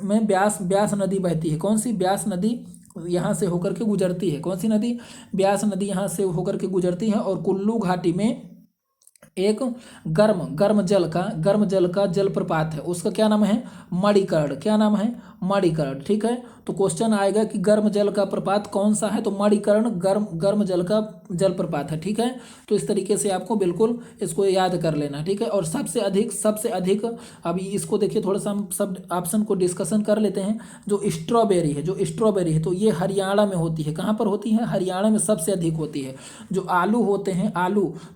में ब्यास नदी बहती है। कौन सी? ब्यास नदी यहाँ से होकर के गुजरती है। कौन सी नदी? ब्यास नदी यहाँ से होकर के गुजरती है। और कुल्लू घाटी में एक गर्म जल का जलप्रपात है, उसका क्या नाम है? मणिकर्ण। क्या नाम है? मणिकर्ण। ठीक है, तो क्वेश्चन आएगा कि गर्म जल का प्रपात कौन सा है? तो मणिकर्ण गर्म जल का जलप्रपात है। ठीक है, तो इस तरीके से आपको बिल्कुल इसको याद कर लेना। ठीक है, और सबसे अधिक अभी इसको देखिए, थोड़ा सा हम सब ऑप्शन को डिस्कशन कर लेते हैं। जो स्ट्रॉबेरी है तो ये हरियाणा में होती है। कहाँ पर होती है? हरियाणा में सबसे अधिक होती है। जो आलू होते हैं,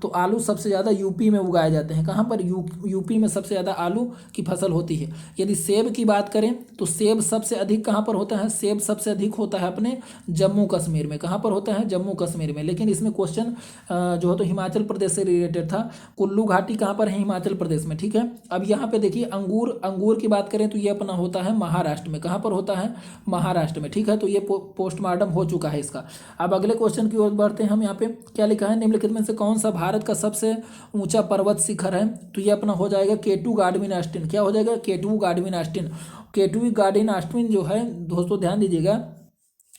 तो आलू सबसे ज़्यादा यूपी में उगाए जाते हैं। कहाँ पर? यूपी में सबसे ज़्यादा आलू की फसल होती है। यदि सेब की बात करें तो सेब सबसे अधिक कहाँ पर होता है? सेब सबसे अधिक होता है अपने जम्मू कश्मीर में। कहाँ पर होता है? जम्मू कश्मीर में। लेकिन इसमें क्वेश्चन जो है तो हिमाचल प्रदेश से रिलेटेड था। कुल्लू घाटी कहाँ पर है? हिमाचल प्रदेश में। ठीक है, अब यहाँ पे देखिए अंगूर की बात करें तो ये अपना होता है महाराष्ट्र में। कहाँ पर होता है? महाराष्ट्र में। ठीक है, तो ये पोस्टमार्टम हो चुका है इसका। अब अगले क्वेश्चन की ओर बढ़ते हैं हम। यहाँ पे क्या लिखा है? निम्नलिखित में से कौन सा भारत का सबसे ऊंचा पर्वत शिखर है? तो ये अपना हो जाएगा केटू गार्डविन ऑस्टिन। क्या हो जाएगा? केटू गार्डविन ऑस्टिन। केटू गार्डविन ऑस्टिन जो है दोस्तों ध्यान दीजिएगा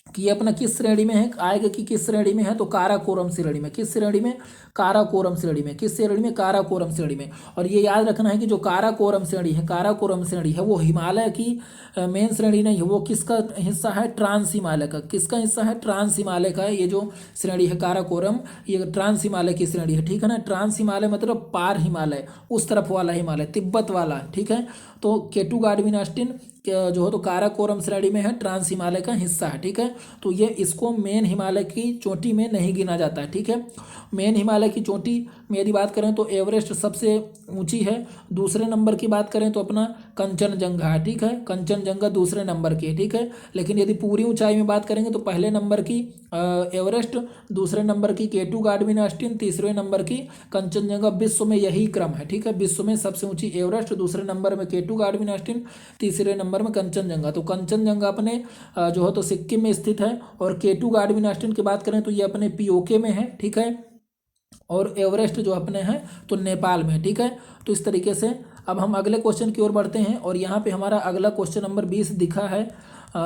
कि ये अपना किस श्रेणी में है, आएगा कि किस श्रेणी में है? तो काराकोरम श्रेणी में। किस श्रेणी में? काराकोरम श्रेणी में। किस श्रेणी में? काराकोरम श्रेणी में। और ये याद रखना है कि जो काराकोरम श्रेणी है, काराकोरम श्रेणी है, वो हिमालय की मेन श्रेणी नहीं है। वो किसका हिस्सा है? ट्रांस हिमालय का। किसका हिस्सा है? ट्रांस हिमालय का है। ये जो श्रेणी है काराकोरम, ये ट्रांस हिमालय की श्रेणी है। ठीक है ना, ट्रांस हिमालय मतलब पार हिमालय, उस तरफ वाला हिमालय, तिब्बत वाला। ठीक है, तो केटू गार्डविन ऑस्टिन जो है तो काराकोरम श्रेणी में है, ट्रांस हिमालय का हिस्सा है। ठीक है, तो ये इसको मेन हिमालय की चोटी में नहीं गिना जाता है। ठीक है, मेन हिमालय की चोटी में यदि बात करें तो एवरेस्ट सबसे ऊंची है। दूसरे नंबर की बात करें तो अपना कंचनजंगा है। ठीक है, कंचनजंगा दूसरे नंबर की है। ठीक है, लेकिन यदि पूरी ऊंचाई में बात करेंगे तो पहले नंबर की एवरेस्ट, दूसरे नंबर की केटू गार्डविन ऑस्टिन, तीसरे नंबर की कंचनजंगा। विश्व में यही क्रम है। ठीक है, विश्व में सबसे ऊंची एवरेस्ट, दूसरे नंबर में केटू गार्डविन ऑस्टिन, तीसरे नंबर में कंचनजंगा। तो कंचनजंगा अपने जो है तो सिक्किम में स्थित है, और केटू गार्डविन ऑस्टिन की बात करें तो ये अपने पीओके में है। ठीक है, और एवरेस्ट जो अपने हैं तो नेपाल में। ठीक है, तो इस तरीके से अब हम अगले क्वेश्चन की ओर बढ़ते हैं। और यहाँ पे हमारा अगला क्वेश्चन नंबर 20 दिखा है।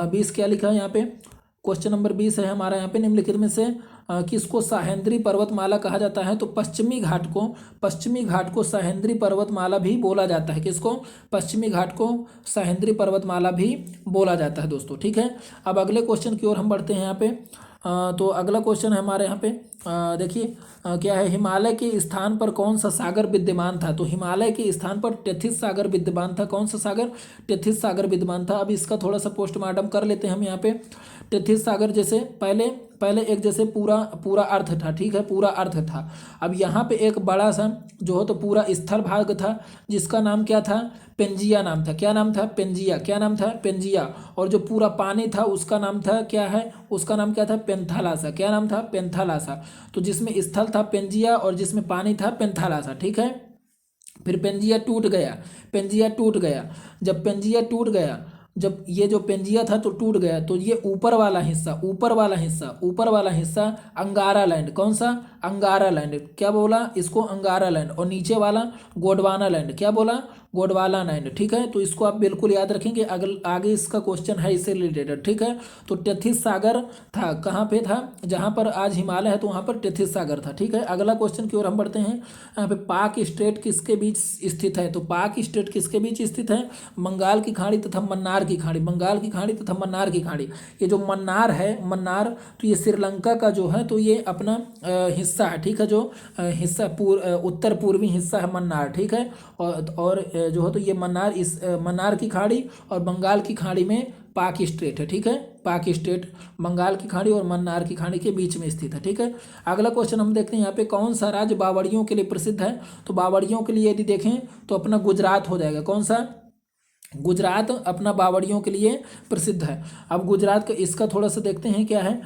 20 क्या लिखा है यहाँ पे? क्वेश्चन नंबर 20 है हमारा यहाँ पे, निम्नलिखित में से किसको सह्याद्री पर्वतमाला कहा जाता है? तो पश्चिमी घाट को सह्याद्री पर्वतमाला भी बोला जाता है। किसको? पश्चिमी घाट को सह्याद्री पर्वतमाला भी बोला जाता है दोस्तों। ठीक है, अब अगले क्वेश्चन की ओर हम बढ़ते हैं यहाँ पे। तो अगला क्वेश्चन है हमारे यहाँ पे, देखिए क्या है? हिमालय के स्थान पर कौन सा सागर विद्यमान था? तो हिमालय के स्थान पर टेथिस सागर विद्यमान था। कौन सा सागर? टेथिस सागर विद्यमान था। अब इसका थोड़ा सा पोस्टमार्टम कर लेते हैं हम यहाँ पे। टेथिस सागर जैसे पहले एक जैसे पूरा अर्थ था। ठीक है, पूरा अर्थ था। अब यहाँ पे एक बड़ा सा जो हो तो पूरा स्थल भाग था, जिसका नाम क्या था? पेंजिया नाम था। क्या नाम था? पेंजिया। क्या नाम था? पेंजिया। और जो पूरा पानी था उसका नाम था, क्या है उसका नाम? क्या था? पेंथालासा। क्या नाम था? पेंथालासा। तो जिसमें स्थल था पेंजिया और जिसमें पानी था पेंथालासा। ठीक है, फिर पेंजिया टूट गया। जब पेंजिया टूट गया, जब ये जो पेंजिया था तो टूट गया, तो ये ऊपर वाला हिस्सा अंगारा लैंड। कौन सा? अंगारा लैंड। क्या बोला इसको? अंगारा लैंड। और नीचे वाला गोंडवाना लैंड। क्या बोला? गोंडवाना लैंड। ठीक है, तो इसको आप बिल्कुल याद रखेंगे, आगे इसका क्वेश्चन है इससे रिलेटेड। ठीक है, तो टेथिस सागर था, कहाँ पे था? जहाँ पर आज हिमालय है तो वहाँ पर टेथिस सागर था। ठीक है, अगला क्वेश्चन की ओर हम बढ़ते हैं। यहाँ पे पाक स्टेट किसके बीच स्थित है? तो पाक स्टेट किसके बीच स्थित है? बंगाल की खाड़ी तथा मन्नार की खाड़ी। बंगाल की खाड़ी तथा मन्नार की खाड़ी। ये जो मन्नार है, तो ये श्रीलंका का जो है तो ये अपना हिस्सा है। ठीक है, जो हिस्सा उत्तर पूर्वी हिस्सा है मन्नार। ठीक है, और जो है तो ये मन्नार, इस मन्नार की खाड़ी और बंगाल की खाड़ी में पाक स्टेट है। ठीक है, पाक स्टेट बंगाल की खाड़ी और मन्नार की खाड़ी के बीच में स्थित है। ठीक है, अगला क्वेश्चन हम देखते हैं यहाँ पे, कौन सा राज्य बावड़ियों के लिए प्रसिद्ध है? तो बावड़ियों के लिए यदि देखें तो अपना गुजरात हो जाएगा। कौन सा? गुजरात अपना बावड़ियों के लिए प्रसिद्ध है। अब गुजरात का इसका थोड़ा सा देखते हैं क्या है।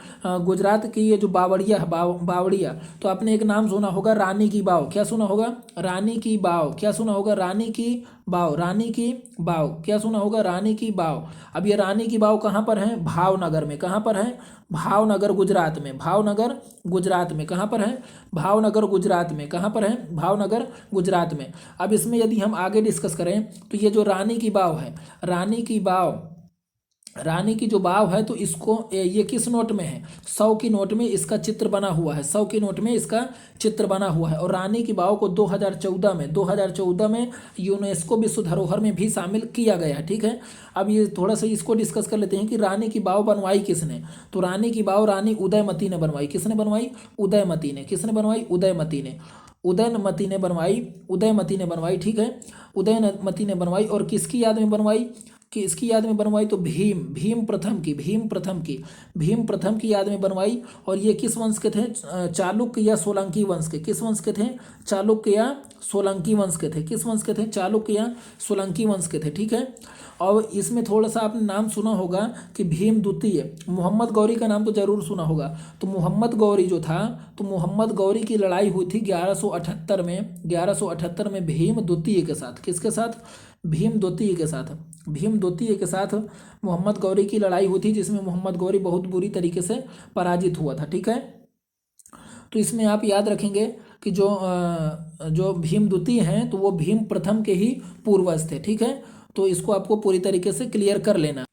गुजरात की ये जो बावड़िया है, बावड़िया, तो आपने एक नाम सुना होगा, रानी की बाव। क्या सुना होगा? रानी की बाव। क्या सुना होगा? रानी की बाव। रानी की बाव। क्या सुना होगा? रानी की बाव। अब ये रानी की बाव कहाँ पर है? भावनगर में। कहाँ पर है? भावनगर गुजरात में। भावनगर गुजरात में। कहाँ पर है? भावनगर गुजरात में। कहाँ पर है? भावनगर गुजरात में। अब इसमें यदि हम आगे डिस्कस करें तो ये जो रानी की बाव है, रानी की जो बाव है, तो इसको ये किस नोट में है? 100 की नोट में इसका चित्र बना हुआ है। 100 की नोट में इसका चित्र बना हुआ है। और रानी की बाव को 2014 में यूनेस्को विश्व धरोहर में भी शामिल किया गया है। ठीक है, अब ये थोड़ा सा इसको डिस्कस कर लेते हैं कि रानी की बाव बनवाई किसने? तो रानी की बाव रानी उदयमती ने बनवाई। किसने बनवाई? उदयमती ने। किसने बनवाई? उदयमती ने। उदयमती ने बनवाई। ठीक है, उदयमती ने बनवाई। और किसकी याद में बनवाई? कि इसकी याद में बनवाई तो भीम प्रथम की याद में बनवाई। और ये किस वंश के थे? चालुक्य या सोलंकी वंश के। किस वंश के थे? चालुक्य या सोलंकी वंश के थे। किस वंश के थे? चालुक्य या सोलंकी वंश के थे, ठीक है। और इसमें थोड़ा सा आपने नाम सुना होगा कि भीम द्वितीय, मोहम्मद गौरी का नाम तो जरूर सुना होगा। तो मोहम्मद गौरी जो था, तो मोहम्मद गौरी की लड़ाई हुई थी 1178 में भीम द्वितीय के साथ। किसके साथ? भीम द्वितीय के साथ। भीम द्वितीय के साथ मोहम्मद गौरी की लड़ाई हुई थी, जिसमें मोहम्मद गौरी बहुत बुरी तरीके से पराजित हुआ था, ठीक है। तो इसमें आप याद रखेंगे कि जो भीम द्वितीय हैं तो वो भीम प्रथम के ही पूर्वज थे, ठीक है। तो इसको आपको पूरी तरीके से क्लियर कर लेना।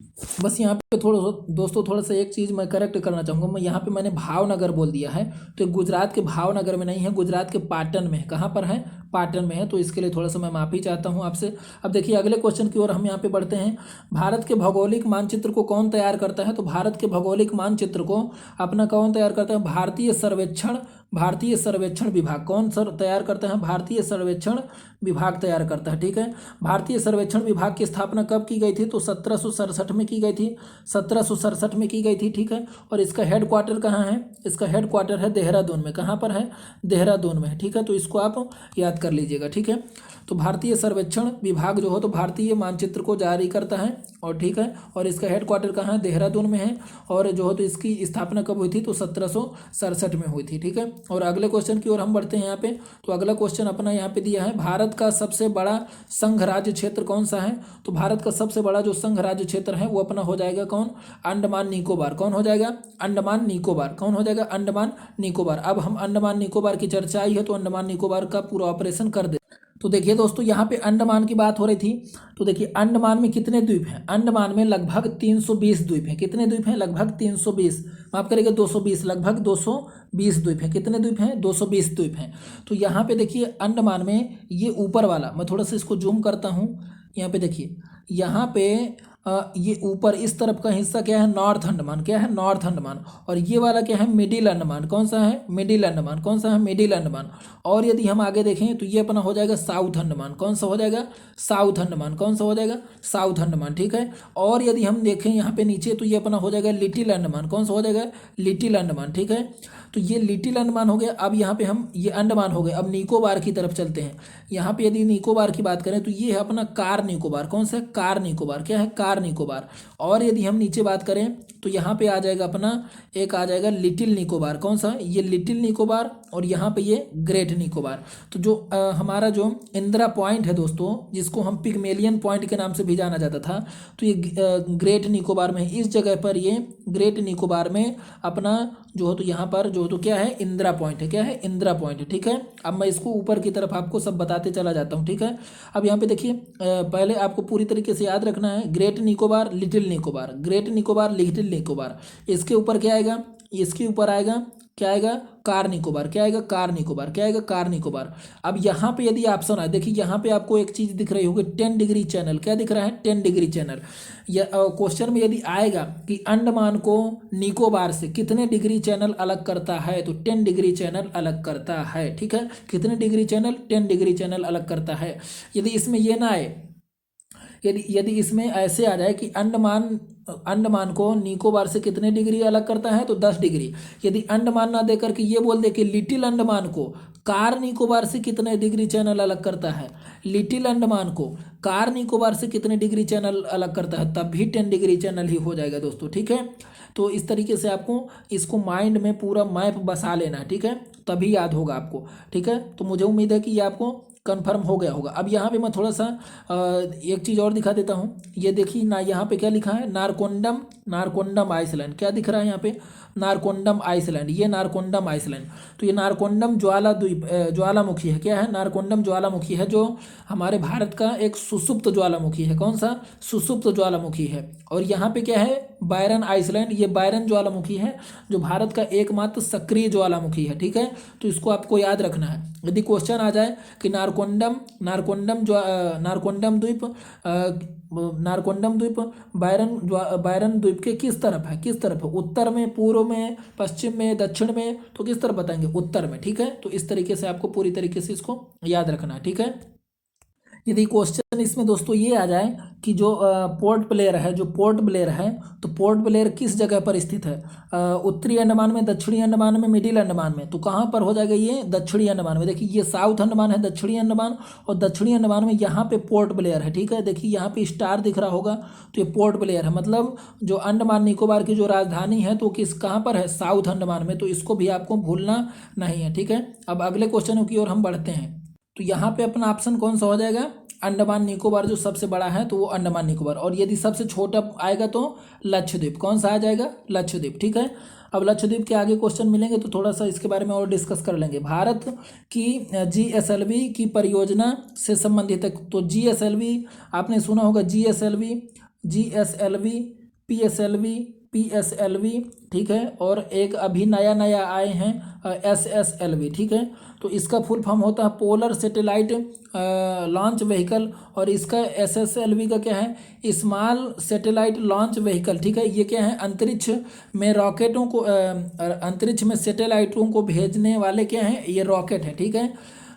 बस यहाँ पे थोड़ा सा एक चीज़ मैं करेक्ट करना चाहूँगा। मैं यहाँ पे मैंने भावनगर बोल दिया है, तो गुजरात के भावनगर में नहीं है, गुजरात के पाटन में है। कहाँ पर है? पाटन में है। तो इसके लिए थोड़ा सा मैं माफ़ी चाहता हूँ आपसे। अब देखिए अगले क्वेश्चन की ओर हम यहाँ पे बढ़ते हैं। भारत के भौगोलिक मानचित्र को कौन तैयार करता है? तो भारत के भौगोलिक मानचित्र को अपना कौन तैयार करता है? भारतीय सर्वेक्षण विभाग। कौन तैयार करता है? भारतीय सर्वेक्षण विभाग तैयार करता है, ठीक है। भारतीय सर्वेक्षण विभाग की स्थापना कब की गई थी? तो 1767 में की गई थी। 1767 में की गई थी, ठीक है। और इसका हेड क्वार्टर कहाँ है? इसका हेड क्वार्टर है देहरादून में। कहाँ पर है? देहरादून में, ठीक है। तो इसको आप याद कर लीजिएगा, ठीक है। तो भारतीय सर्वेक्षण विभाग जो हो तो भारतीय मानचित्र को जारी करता है, और ठीक है। और इसका हेड क्वार्टर कहाँ है? देहरादून में है। और जो हो तो इसकी स्थापना कब हुई थी? तो 1767 में हुई थी, ठीक है। और अगले क्वेश्चन की ओर हम बढ़ते हैं यहाँ पे। तो अगला क्वेश्चन अपना यहाँ पे दिया है, भारत का सबसे बड़ा संघ राज्य क्षेत्र कौन सा है? तो भारत का सबसे बड़ा जो संघ राज्य क्षेत्र है वो अपना हो जाएगा कौन? अंडमान निकोबार। कौन हो जाएगा? अंडमान निकोबार। कौन हो जाएगा? अंडमान निकोबार। अब हम अंडमान निकोबार की चर्चा आई है तो अंडमान निकोबार का पूरा ऑपरेशन कर दे। तो देखिए दोस्तों, यहाँ पे अंडमान की बात हो रही थी। तो देखिए अंडमान में कितने द्वीप हैं? अंडमान में लगभग 320 द्वीप हैं। कितने द्वीप हैं? लगभग 320, माफ करिएगा 220, लगभग 220 द्वीप हैं। कितने द्वीप हैं? 220 द्वीप हैं। तो यहाँ पे देखिए अंडमान में ये ऊपर वाला, मैं थोड़ा सा इसको जूम करता हूँ। यहाँ पे देखिए, यहाँ पे ये ऊपर इस तरफ का हिस्सा क्या है? नॉर्थ अंडमान। क्या है? नॉर्थ अंडमान। और ये वाला क्या है? मिडिल अंडमान। कौन सा है? मिडिल अंडमान। कौन सा है? मिडिल अंडमान। और यदि हम आगे देखें तो ये अपना हो जाएगा साउथ अंडमान। कौन सा हो जाएगा? साउथ अंडमान। कौन सा हो जाएगा? साउथ अंडमान, ठीक है। और यदि हम देखें यहाँ पे नीचे तो ये अपना हो जाएगा लिटिल अंडमान। कौन सा हो जाएगा? लिटिल अंडमान, ठीक है। तो ये लिटिल अंडमान हो गया। अब यहाँ पे हम, ये अंडमान हो गए। अब निकोबार की तरफ चलते हैं। यहाँ पे यदि निकोबार की बात करें तो ये है अपना कार निकोबार। कौन सा है? कार निकोबार। क्या है? कार निकोबार। और यदि हम नीचे बात करें तो यहाँ पे आ जाएगा अपना, एक आ जाएगा लिटिल निकोबार। कौन सा? ये लिटिल निकोबार। और यहाँ पे ये ग्रेट निकोबार। तो जो हमारा जो इंदिरा पॉइंट है दोस्तों, जिसको हम पिगमेलियन पॉइंट के नाम से भी जाना जाता था, तो ये ग्रेट निकोबार में, इस जगह पर ये ग्रेट निकोबार में अपना जो हो तो यहाँ पर जो हो तो क्या है? इंदिरा पॉइंट है। क्या है? इंदिरा पॉइंट है, ठीक है। अब मैं इसको ऊपर की तरफ आपको सब बताते चला जाता हूँ, ठीक है। अब यहाँ पे देखिए, पहले आपको पूरी तरीके से याद रखना है, great Nicobar, little Nicobar, great Nicobar, little Nicobar. इसके ऊपर क्या आएगा? इसके ऊपर आएगा क्या आएगा? कार निकोबार। क्या आएगा? कार निकोबार। क्या आएगा? कार निकोबार। अब यहाँ पे यदि ऑप्शन आए, देखिए यहाँ पे आपको एक चीज दिख रही होगी, 10 डिग्री चैनल। क्या दिख रहा है? 10 डिग्री चैनल। या क्वेश्चन में यदि आएगा कि अंडमान को निकोबार से कितने डिग्री चैनल अलग करता है, तो 10 डिग्री चैनल अलग करता है, ठीक है। कितने डिग्री चैनल? 10 डिग्री चैनल अलग करता है। यदि इसमें ये ना आए, यदि इसमें ऐसे आ जाए कि अंडमान को निकोबार से कितने डिग्री अलग करता है, तो 10 डिग्री। यदि अंडमान ना देकर के ये बोल दे कि लिटिल अंडमान को कार निकोबार से कितने डिग्री चैनल अलग करता है, लिटिल अंडमान को कार निकोबार से कितने डिग्री चैनल अलग करता है, तब भी 10 डिग्री चैनल ही हो जाएगा दोस्तों, ठीक है। तो इस तरीके से आपको इसको माइंड में पूरा मैप बसा लेना है, ठीक है, तभी याद होगा आपको, ठीक है। तो मुझे उम्मीद है कि ये आपको कन्फर्म हो गया होगा। अब यहाँ पे मैं थोड़ा सा एक चीज़ और दिखा देता हूँ। ये देखिए ना, यहाँ पे क्या लिखा है? नारकोंडम आइसलैंड। क्या दिख रहा है यहाँ पे? नारकोंडम आइसलैंड। ये नारकोंडम आइसलैंड। तो ये नारकोंडम ज्वालामुखी है। क्या है? नारकोंडम ज्वालामुखी है, जो हमारे भारत का एक सुसुप्त ज्वालामुखी है। कौन सा? सुसुप्त ज्वालामुखी है। और यहाँ पे क्या है? Byron Iceland. ये बायरन ज्वालामुखी है, जो भारत का एकमात्र सक्रिय ज्वालामुखी है, ठीक है। तो इसको आपको याद रखना है। यदि क्वेश्चन आ जाए कि नारकोंडम द्वीप बायरन द्वीप के किस तरफ है? किस तरफ है? उत्तर में, पूर्व में, पश्चिम में, दक्षिण में? तो किस तरफ बताएंगे? उत्तर में, ठीक है। तो इस तरीके से आपको पूरी तरीके से इसको याद रखना है, ठीक है। यदि क्वेश्चन इसमें दोस्तों ये आ जाए कि जो पोर्ट ब्लेयर है, जो पोर्ट ब्लेयर है, तो पोर्ट ब्लेयर किस जगह पर स्थित है? उत्तरी अंडमान में, दक्षिणी अंडमान में, मिडिल अंडमान में? तो कहाँ पर हो जाएगा ये? दक्षिणी अंडमान में। देखिए ये साउथ अंडमान है, दक्षिणी अंडमान, और दक्षिणी अंडमान में यहाँ पे पोर्ट ब्लेयर है। ठीक है, देखिए यहाँ पे स्टार दिख रहा होगा, तो ये पोर्ट ब्लेयर है। मतलब जो अंडमान निकोबार की जो राजधानी है तो किस कहाँ पर है? साउथ अंडमान में। तो इसको भी आपको भूलना नहीं है। ठीक है, अब अगले क्वेश्चन की ओर हम बढ़ते हैं। तो यहाँ पे अपना ऑप्शन कौन सा हो जाएगा? अंडमान निकोबार जो सबसे बड़ा है तो वो अंडमान निकोबार, और यदि सबसे छोटा आएगा तो लक्षद्वीप। कौन सा आ जाएगा? लक्षद्वीप। ठीक है, अब लक्षद्वीप के आगे क्वेश्चन मिलेंगे तो थोड़ा सा इसके बारे में और डिस्कस कर लेंगे। भारत की GSLV की परियोजना से संबंधित है, तो GSLV आपने सुना होगा, GSLV, PSLV, ठीक है, और एक अभी नया नया आए हैं SSLV। ठीक है, तो इसका फुल फॉर्म होता है पोलर सैटेलाइट लॉन्च व्हीकल, और इसका SSLV का क्या है? Small satellite launch vehicle. ठीक है, ये क्या है? अंतरिक्ष में रॉकेटों को अंतरिक्ष में सैटेलाइटों को भेजने वाले क्या हैं? ये रॉकेट है। ठीक है,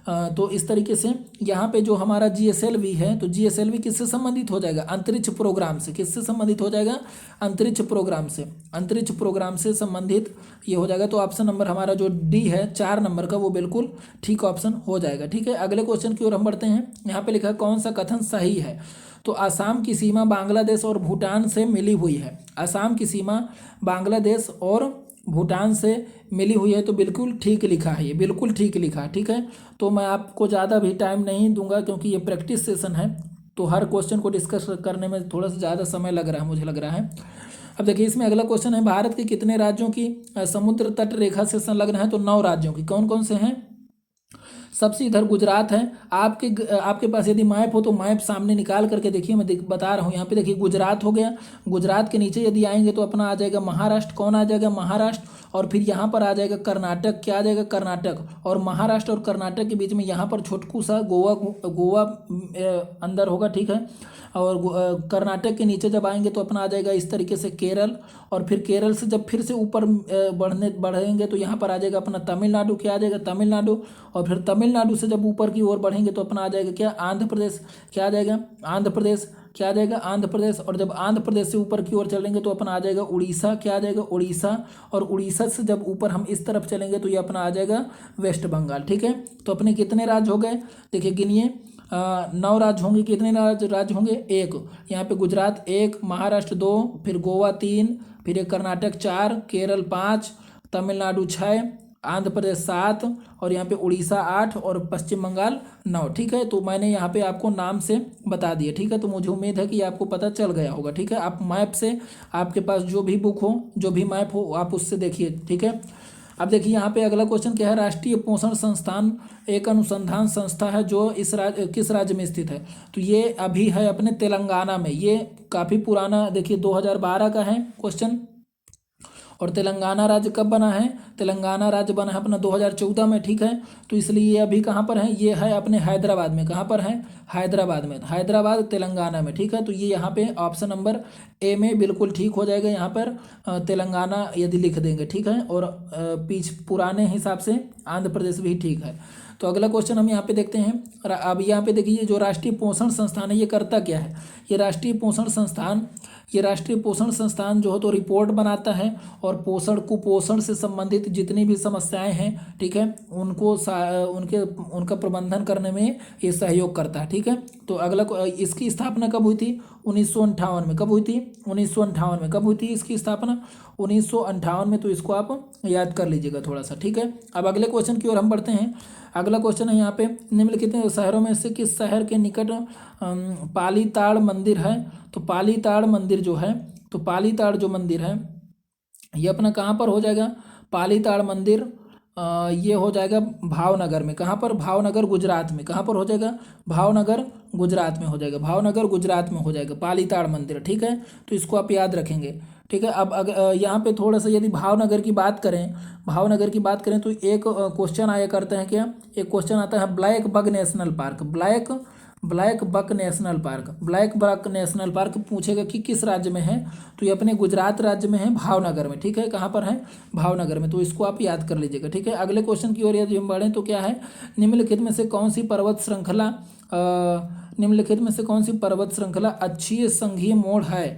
तो इस तरीके से यहाँ पे जो हमारा GSLV है, तो GSLV किससे संबंधित हो जाएगा? अंतरिक्ष प्रोग्राम से। किससे संबंधित हो जाएगा? अंतरिक्ष प्रोग्राम से। अंतरिक्ष प्रोग्राम से संबंधित ये हो जाएगा। तो ऑप्शन नंबर हमारा जो D है 4 नंबर का, वो बिल्कुल ठीक ऑप्शन हो जाएगा। ठीक है, अगले क्वेश्चन की ओर हम बढ़ते हैं। यहाँ पे लिखा है कौन सा कथन सही है? तो आसाम की सीमा बांग्लादेश और भूटान से मिली हुई है। आसाम की सीमा बांग्लादेश और भूटान से मिली हुई है, तो बिल्कुल ठीक लिखा है, ये बिल्कुल ठीक लिखा है। ठीक है, तो मैं आपको ज़्यादा भी टाइम नहीं दूंगा क्योंकि ये प्रैक्टिस सेशन है, तो हर क्वेश्चन को डिस्कस करने में थोड़ा सा ज़्यादा समय लग रहा है, मुझे लग रहा है। अब देखिए इसमें अगला क्वेश्चन है, भारत के कितने राज्यों की समुद्र तट रेखा से संलग्न है? तो 9 राज्यों की। कौन कौन से हैं? सबसे इधर गुजरात है। आपके पास यदि मैप हो तो मैप सामने निकाल करके देखिए, मैं बता रहा हूँ। यहाँ पे देखिए गुजरात हो गया, गुजरात के नीचे यदि आएंगे तो अपना आ जाएगा महाराष्ट्र। कौन आ जाएगा? महाराष्ट्र। और फिर यहाँ पर आ जाएगा कर्नाटक। क्या आ जाएगा? कर्नाटक। और महाराष्ट्र और कर्नाटक के बीच में यहाँ पर छोटकू सा गोवा अंदर होगा। ठीक है, और कर्नाटक के नीचे जब आएंगे तो अपना आ जाएगा इस तरीके से केरल, और फिर केरल से जब फिर से ऊपर बढ़ेंगे तो यहाँ पर आ जाएगा अपना तमिलनाडु। क्या आ जाएगा? तमिलनाडु। और फिर तमिलनाडु से जब ऊपर की ओर बढ़ेंगे तो अपना आ जाएगा क्या? आंध्र प्रदेश। क्या आ जाएगा? आंध्र प्रदेश। क्या आ जाएगा? आंध्र प्रदेश। और जब आंध्र प्रदेश से ऊपर की ओर चलेंगे तो अपना आ जाएगा उड़ीसा। क्या आ जाएगा? उड़ीसा। और उड़ीसा से जब ऊपर हम इस तरफ चलेंगे तो ये अपना आ जाएगा वेस्ट बंगाल। ठीक है, तो अपने कितने राज्य हो गए? देखिए गिनिए, 9 राज्य होंगे। कितने राज्य होंगे? 1। यहाँ पे गुजरात 1, महाराष्ट्र 2, फिर गोवा 3, फिर एक कर्नाटक 4, केरल 5, तमिलनाडु 6, आंध्र प्रदेश 7, और यहाँ पे उड़ीसा 8 और पश्चिम बंगाल 9। ठीक है, तो मैंने यहाँ पे आपको नाम से बता दिया। ठीक है, तो मुझे उम्मीद है कि आपको पता चल गया होगा। ठीक है, आप मैप से, आपके पास जो भी बुक हो, जो भी मैप हो, आप उससे देखिए। ठीक है, अब देखिए यहाँ पे अगला क्वेश्चन क्या है? राष्ट्रीय पोषण संस्थान एक अनुसंधान संस्था है जो किस राज्य में स्थित है? तो ये अभी है अपने तेलंगाना में। ये काफ़ी पुराना, देखिए 2012 का है क्वेश्चन। और तेलंगाना राज्य कब बना है? तेलंगाना राज्य बना है अपना 2014 में। ठीक है, तो इसलिए ये अभी कहाँ पर है? ये है अपने हैदराबाद में। कहाँ पर है? हैदराबाद में। हैदराबाद तेलंगाना में। ठीक है, तो ये यहाँ पे ऑप्शन नंबर A में बिल्कुल ठीक हो जाएगा। यहाँ पर तेलंगाना यदि लिख देंगे। ठीक है, और पुराने हिसाब से आंध्र प्रदेश भी ठीक है। तो अगला क्वेश्चन हम यहाँ पे देखते हैं। अब यहाँ पे देखिए जो राष्ट्रीय पोषण संस्थान है ये करता क्या है? ये राष्ट्रीय पोषण संस्थान जो है तो रिपोर्ट बनाता है और कुपोषण से संबंधित जितनी भी समस्याएं हैं, ठीक है, उनका प्रबंधन करने में ये सहयोग करता है। ठीक है, तो अगला इसकी स्थापना कब हुई थी? 1958 में। कब हुई थी? 1958 में। कब हुई थी इसकी स्थापना? 1958 में। तो इसको आप याद कर लीजिएगा थोड़ा सा। ठीक है, अब अगले क्वेश्चन की ओर हम बढ़ते हैं। अगला क्वेश्चन है यहाँ पे, निम्नलिखित शहरों में से किस शहर के निकट पालीताड़ मंदिर है? तो पालीताड़ मंदिर जो है, तो पालीताड़ जो मंदिर है ये अपना कहाँ पर हो जाएगा? पालीताड़ मंदिर ये हो जाएगा भावनगर में। कहाँ पर? भावनगर गुजरात में। कहाँ पर हो जाएगा? भावनगर गुजरात में हो जाएगा। भावनगर गुजरात में हो जाएगा पालीताड़ मंदिर। ठीक है, तो इसको आप याद रखेंगे। ठीक है, अब यहाँ पे थोड़ा सा यदि भावनगर की बात करें तो एक क्वेश्चन आया करते हैं क्या? एक क्वेश्चन आता है black buck national park. Black buck national park पूछेगा कि किस राज्य में है? तो ये अपने गुजरात राज्य में है, भावनगर में। ठीक है, कहाँ पर है? भावनगर में। तो इसको आप याद कर लीजिएगा। ठीक है, अगले क्वेश्चन की ओर यदि हम बढ़ें तो क्या है? निम्नलिखित में से कौन सी पर्वत श्रृंखला निम्नलिखित में से कौन सी पर्वत श्रृंखला अक्षीय संघीय मोड़ है?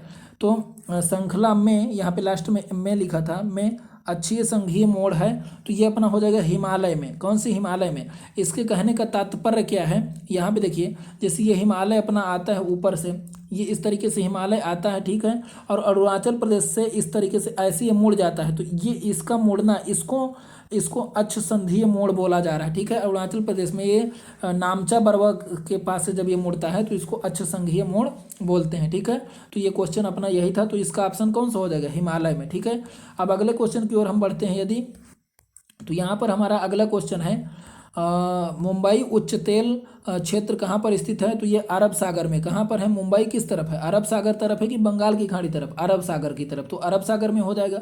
तो श्रृंखला में, यहाँ पे लास्ट में मैं लिखा था, में अक्षीय संघीय मोड़ है, तो ये अपना हो जाएगा हिमालय में। कौन सी? हिमालय में। इसके कहने का तात्पर्य क्या है? यहाँ पे देखिए, जैसे ये हिमालय अपना आता है ऊपर से, ये इस तरीके से हिमालय आता है, ठीक है, और अरुणाचल प्रदेश से इस तरीके से ऐसे ये मुड़ जाता है, तो ये इसका मुड़ना, इसको अक्ष संधीय मोड़ बोला जा रहा है, ठीक है। अरुणाचल प्रदेश में ये नामचा बरवा के पास से जब ये मुड़ता है तो इसको अक्ष संघीय मोड़ बोलते हैं, ठीक है। तो ये क्वेश्चन अपना यही था, तो इसका ऑप्शन कौन सा हो जाएगा? हिमालय में, ठीक है। अब अगले क्वेश्चन की ओर हम बढ़ते हैं यदि, तो यहाँ पर हमारा अगला क्वेश्चन है मुंबई उच्च तेल क्षेत्र कहाँ पर स्थित है? तो ये अरब सागर में। कहाँ पर है? मुंबई किस तरफ है? अरब सागर तरफ है कि बंगाल की खाड़ी तरफ? अरब सागर की तरफ, तो अरब सागर में हो जाएगा।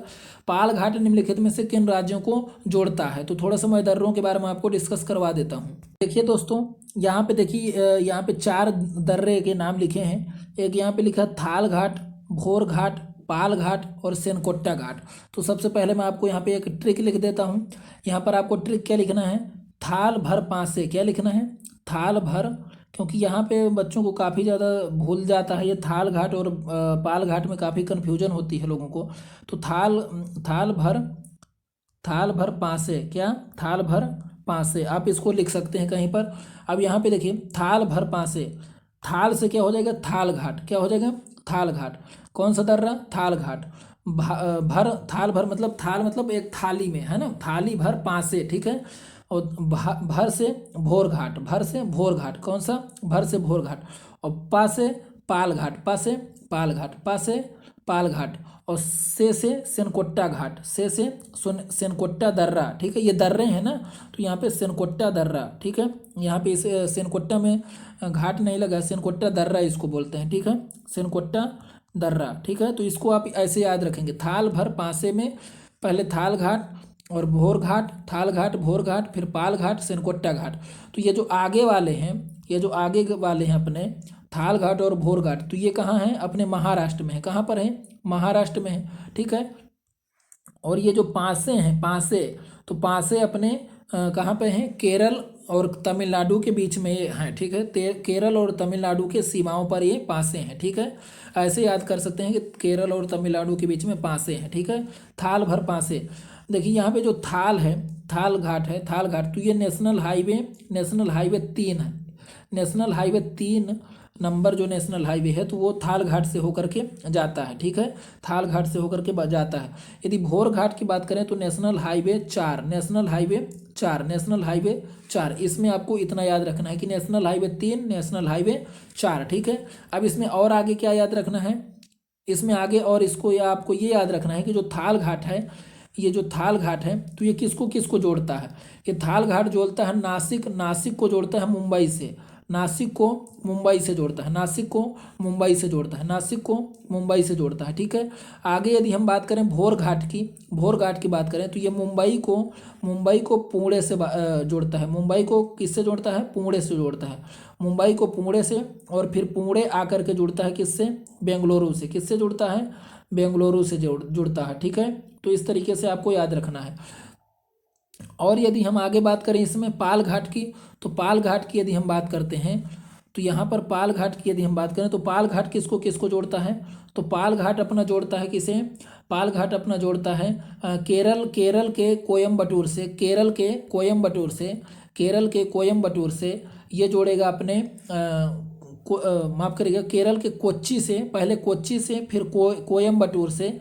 पाल घाट निम्नलिखित में से किन राज्यों को जोड़ता है? तो थोड़ा सा मैं दर्रों के बारे में आपको डिस्कस करवा देता हूँ। देखिए दोस्तों, यहाँ पे देखिए, यहाँ पे 4 दर्रे के नाम लिखे हैं। एक यहाँ पे लिखा थाल घाट, भोर घाट, पाल घाट और सेनकोट्टा घाट। तो सबसे पहले मैं आपको यहाँ पे एक ट्रिक लिख देता हूँ। यहाँ पर आपको ट्रिक क्या लिखना है? थाल भर पासे। क्या लिखना है? थाल भर, क्योंकि यहाँ पे बच्चों को काफ़ी ज़्यादा भूल जाता है, ये थाल घाट और पाल घाट में काफ़ी कन्फ्यूजन होती है लोगों को। तो थाल भर पासे, क्या? थाल भर पासे, आप इसको लिख सकते हैं कहीं पर। अब यहाँ पे देखिए, थाल भर पासे, थाल से क्या हो जाएगा? थाल घाट। क्या हो जाएगा? थाल घाट। कौन सा दर्रा? थाल घाट। भर, थाल भर मतलब, थाल मतलब एक थाली में, है ना, थाली भर पासे, ठीक है। और भर से भोर घाट, भर से भोर घाट। कौन सा? भर से भोर घाट। और पा से पाल घाट, पा से पाल घाट, पा से पाल घाट। और से सेनकोट्टा घाट, से सेनकोट्टा दर्रा, ठीक है। ये दर्रे हैं ना, तो यहाँ पे सेनकोट्टा दर्रा, ठीक है। यहाँ पे इस सेनकोट्टा में घाट नहीं लगा, सेनकोट्टा दर्रा इसको बोलते हैं, ठीक है, सेनकोट्टा दर्रा, ठीक है। तो इसको आप ऐसे याद रखेंगे, थाल भर पासे में पहले थाल घाट और भोर घाट, थाल घाट, भोर घाट, फिर पाल घाट, सेनकोट्टा घाट। तो ये जो आगे वाले हैं, ये जो आगे वाले हैं अपने थाल घाट और भोर घाट, तो ये कहाँ हैं? अपने महाराष्ट्र में है। कहाँ पर है? महाराष्ट्र में है, ठीक है। और ये जो पासे हैं, पासे, तो पासे अपने कहाँ पे हैं? केरल और तमिलनाडु के बीच में ये हैं, ठीक है। केरल और तमिलनाडु के सीमाओं पर ये पासे हैं, ठीक है। ऐसे याद कर सकते हैं कि केरल और तमिलनाडु के बीच में पासे हैं, ठीक है। थाल भर पासे। देखिए यहाँ पे जो थाल है, थाल घाट है, थाल घाट, तो ये नेशनल हाईवे 3 है। नेशनल हाईवे 3 नंबर जो नेशनल हाईवे है, तो वो थाल घाट से होकर के जाता है, ठीक है। थाल घाट से होकर के जाता है। यदि भोर घाट की बात करें तो national highway 4, national highway 4, national highway 4। इसमें आपको इतना याद रखना है कि नेशनल हाईवे 3, नेशनल हाईवे 4, ठीक है। अब इसमें और आगे क्या याद रखना है? इसमें आगे और इसको या आपको ये याद रखना है कि जो थाल घाट है, ये जो थाल घाट है, तो ये किसको किसको जोड़ता है? ये थाल घाट जोड़ता है नासिक को जोड़ता है मुंबई से, नासिक को मुंबई से जोड़ता है, नासिक को मुंबई से जोड़ता है, नासिक को मुंबई से जोड़ता है, ठीक है। आगे यदि हम बात करें भोर घाट की बात करें, तो ये मुंबई को पुणे से जोड़ता है। मुंबई को किससे जोड़ता है? पुणे से जोड़ता है। मुंबई को पुणे से, और फिर पुणे आकर के जुड़ता है किससे? बेंगलुरु से। किससे जुड़ता है? बेंगलुरु से जुड़ता है, ठीक है। तो इस तरीके से आपको याद रखना है। और यदि हम आगे बात करें इसमें पाल घाट की, तो पाल घाट की यदि हम बात करते हैं, तो यहाँ पर पाल घाट की यदि हम बात करें, तो पाल घाट किसको किसको जोड़ता है? तो पाल घाट अपना जोड़ता है किसे? पाल घाट अपना जोड़ता है केरल के कोयम्बटूर से, केरल के कोयम्बटूर से ये जोड़ेगा अपने माफ़ करिएगा, केरल के कोच्चि से, पहले कोच्चि से, फिर कोयम्बटूर से,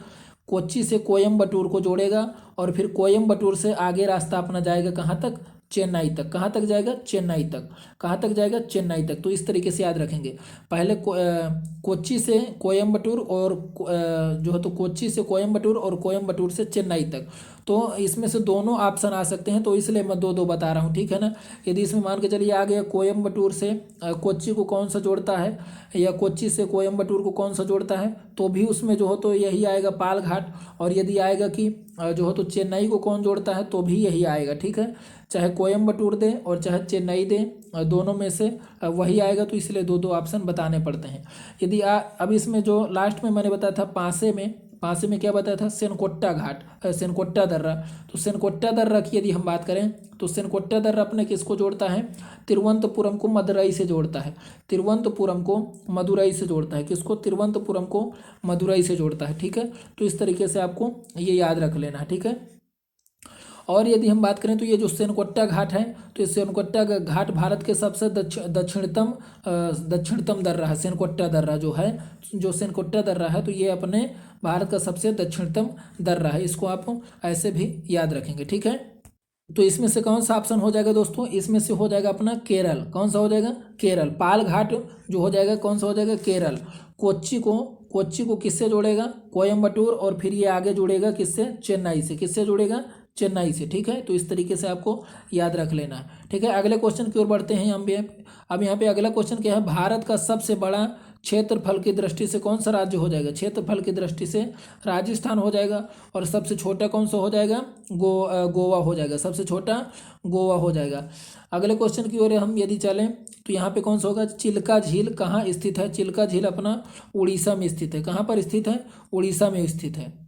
कोच्चि से कोयम्बटूर को जोड़ेगा, और फिर कोयम्बटूर से आगे रास्ता अपना जाएगा कहाँ तक? चेन्नई तक। कहाँ तक जाएगा? चेन्नई तक। कहाँ तक जाएगा? चेन्नई तक। तो इस तरीके से याद रखेंगे, पहले कोच्चि से कोयम्बटूर, और जो है तो कोच्चि से कोयम्बटूर और कोयम्बटूर से चेन्नई तक। तो इसमें से दोनों ऑप्शन आ सकते हैं, तो इसलिए मैं दो बता रहा हूँ, ठीक है ना। यदि इसमें मान के चलिए आ गया कोयम्बटूर से कोच्चि को कौन सा जोड़ता है, या कोच्चि से कोयम्बटूर को कौन सा जोड़ता है, तो भी उसमें जो हो तो यही आएगा पाल घाट। और यदि आएगा कि जो हो तो चेन्नई को कौन जोड़ता है, तो भी यही आएगा, ठीक है। चाहे कोयम्बटूर दे और चाहे चेन्नई दे, दोनों में से वही आएगा, तो इसलिए दो ऑप्शन बताने पड़ते हैं। यदि अब इसमें जो लास्ट में मैंने बताया था पास में क्या बताया था, सेनकोट्टा घाट, सेनकोट्टा दर्रा। तो सेनकोट्टा दर्रा की यदि हम बात करें तो सेनकोट्टा दर्रा अपने किसको जोड़ता है, तिरुवनंतपुरम को मदुरई से जोड़ता है, तिरुवनंतपुरम को मदुरई से जोड़ता है, किसको, तिरुवनंतपुरम को मदुरई से जोड़ता है, ठीक है। तो इस तरीके से आपको ये याद रख लेना है, ठीक है। और यदि हम बात करें तो ये जो सेनकोट्टा घाट है, तो ये सेनकोट्टा घाट भारत के सबसे दक्षिणतम दर्रा है। सेनकोट्टा दर्रा जो है, जो सेनकोट्टा दर्रा है, तो ये अपने भारत का सबसे दक्षिणतम दर्रा है। इसको आप ऐसे भी याद रखेंगे, ठीक है। तो इसमें से कौन सा ऑप्शन हो जाएगा दोस्तों, इसमें से हो जाएगा अपना केरल। कौन सा हो जाएगा, केरल। पाल घाट जो हो जाएगा, कौन सा हो जाएगा, केरल। कोच्चि को किससे जोड़ेगा, कोयम्बटूर, और फिर ये आगे जुड़ेगा किससे, चेन्नई से। किससे जुड़ेगा, चेन्नई से, ठीक है। तो इस तरीके से आपको याद रख लेना है, ठीक है। अगले क्वेश्चन की ओर बढ़ते हैं हम भी। अब यहाँ पे अगला क्वेश्चन क्या है, भारत का सबसे बड़ा क्षेत्रफल की दृष्टि से कौन सा राज्य हो जाएगा, क्षेत्रफल की दृष्टि से राजस्थान हो जाएगा, और सबसे छोटा कौन सा हो जाएगा, गोवा हो जाएगा, सबसे छोटा गोवा हो जाएगा। अगले क्वेश्चन की ओर हम यदि चलें तो यहाँ पे कौन सा होगा, चिल्का झील कहाँ स्थित है, चिल्का झील अपना उड़ीसा में स्थित है। कहाँ पर स्थित है, उड़ीसा में स्थित है।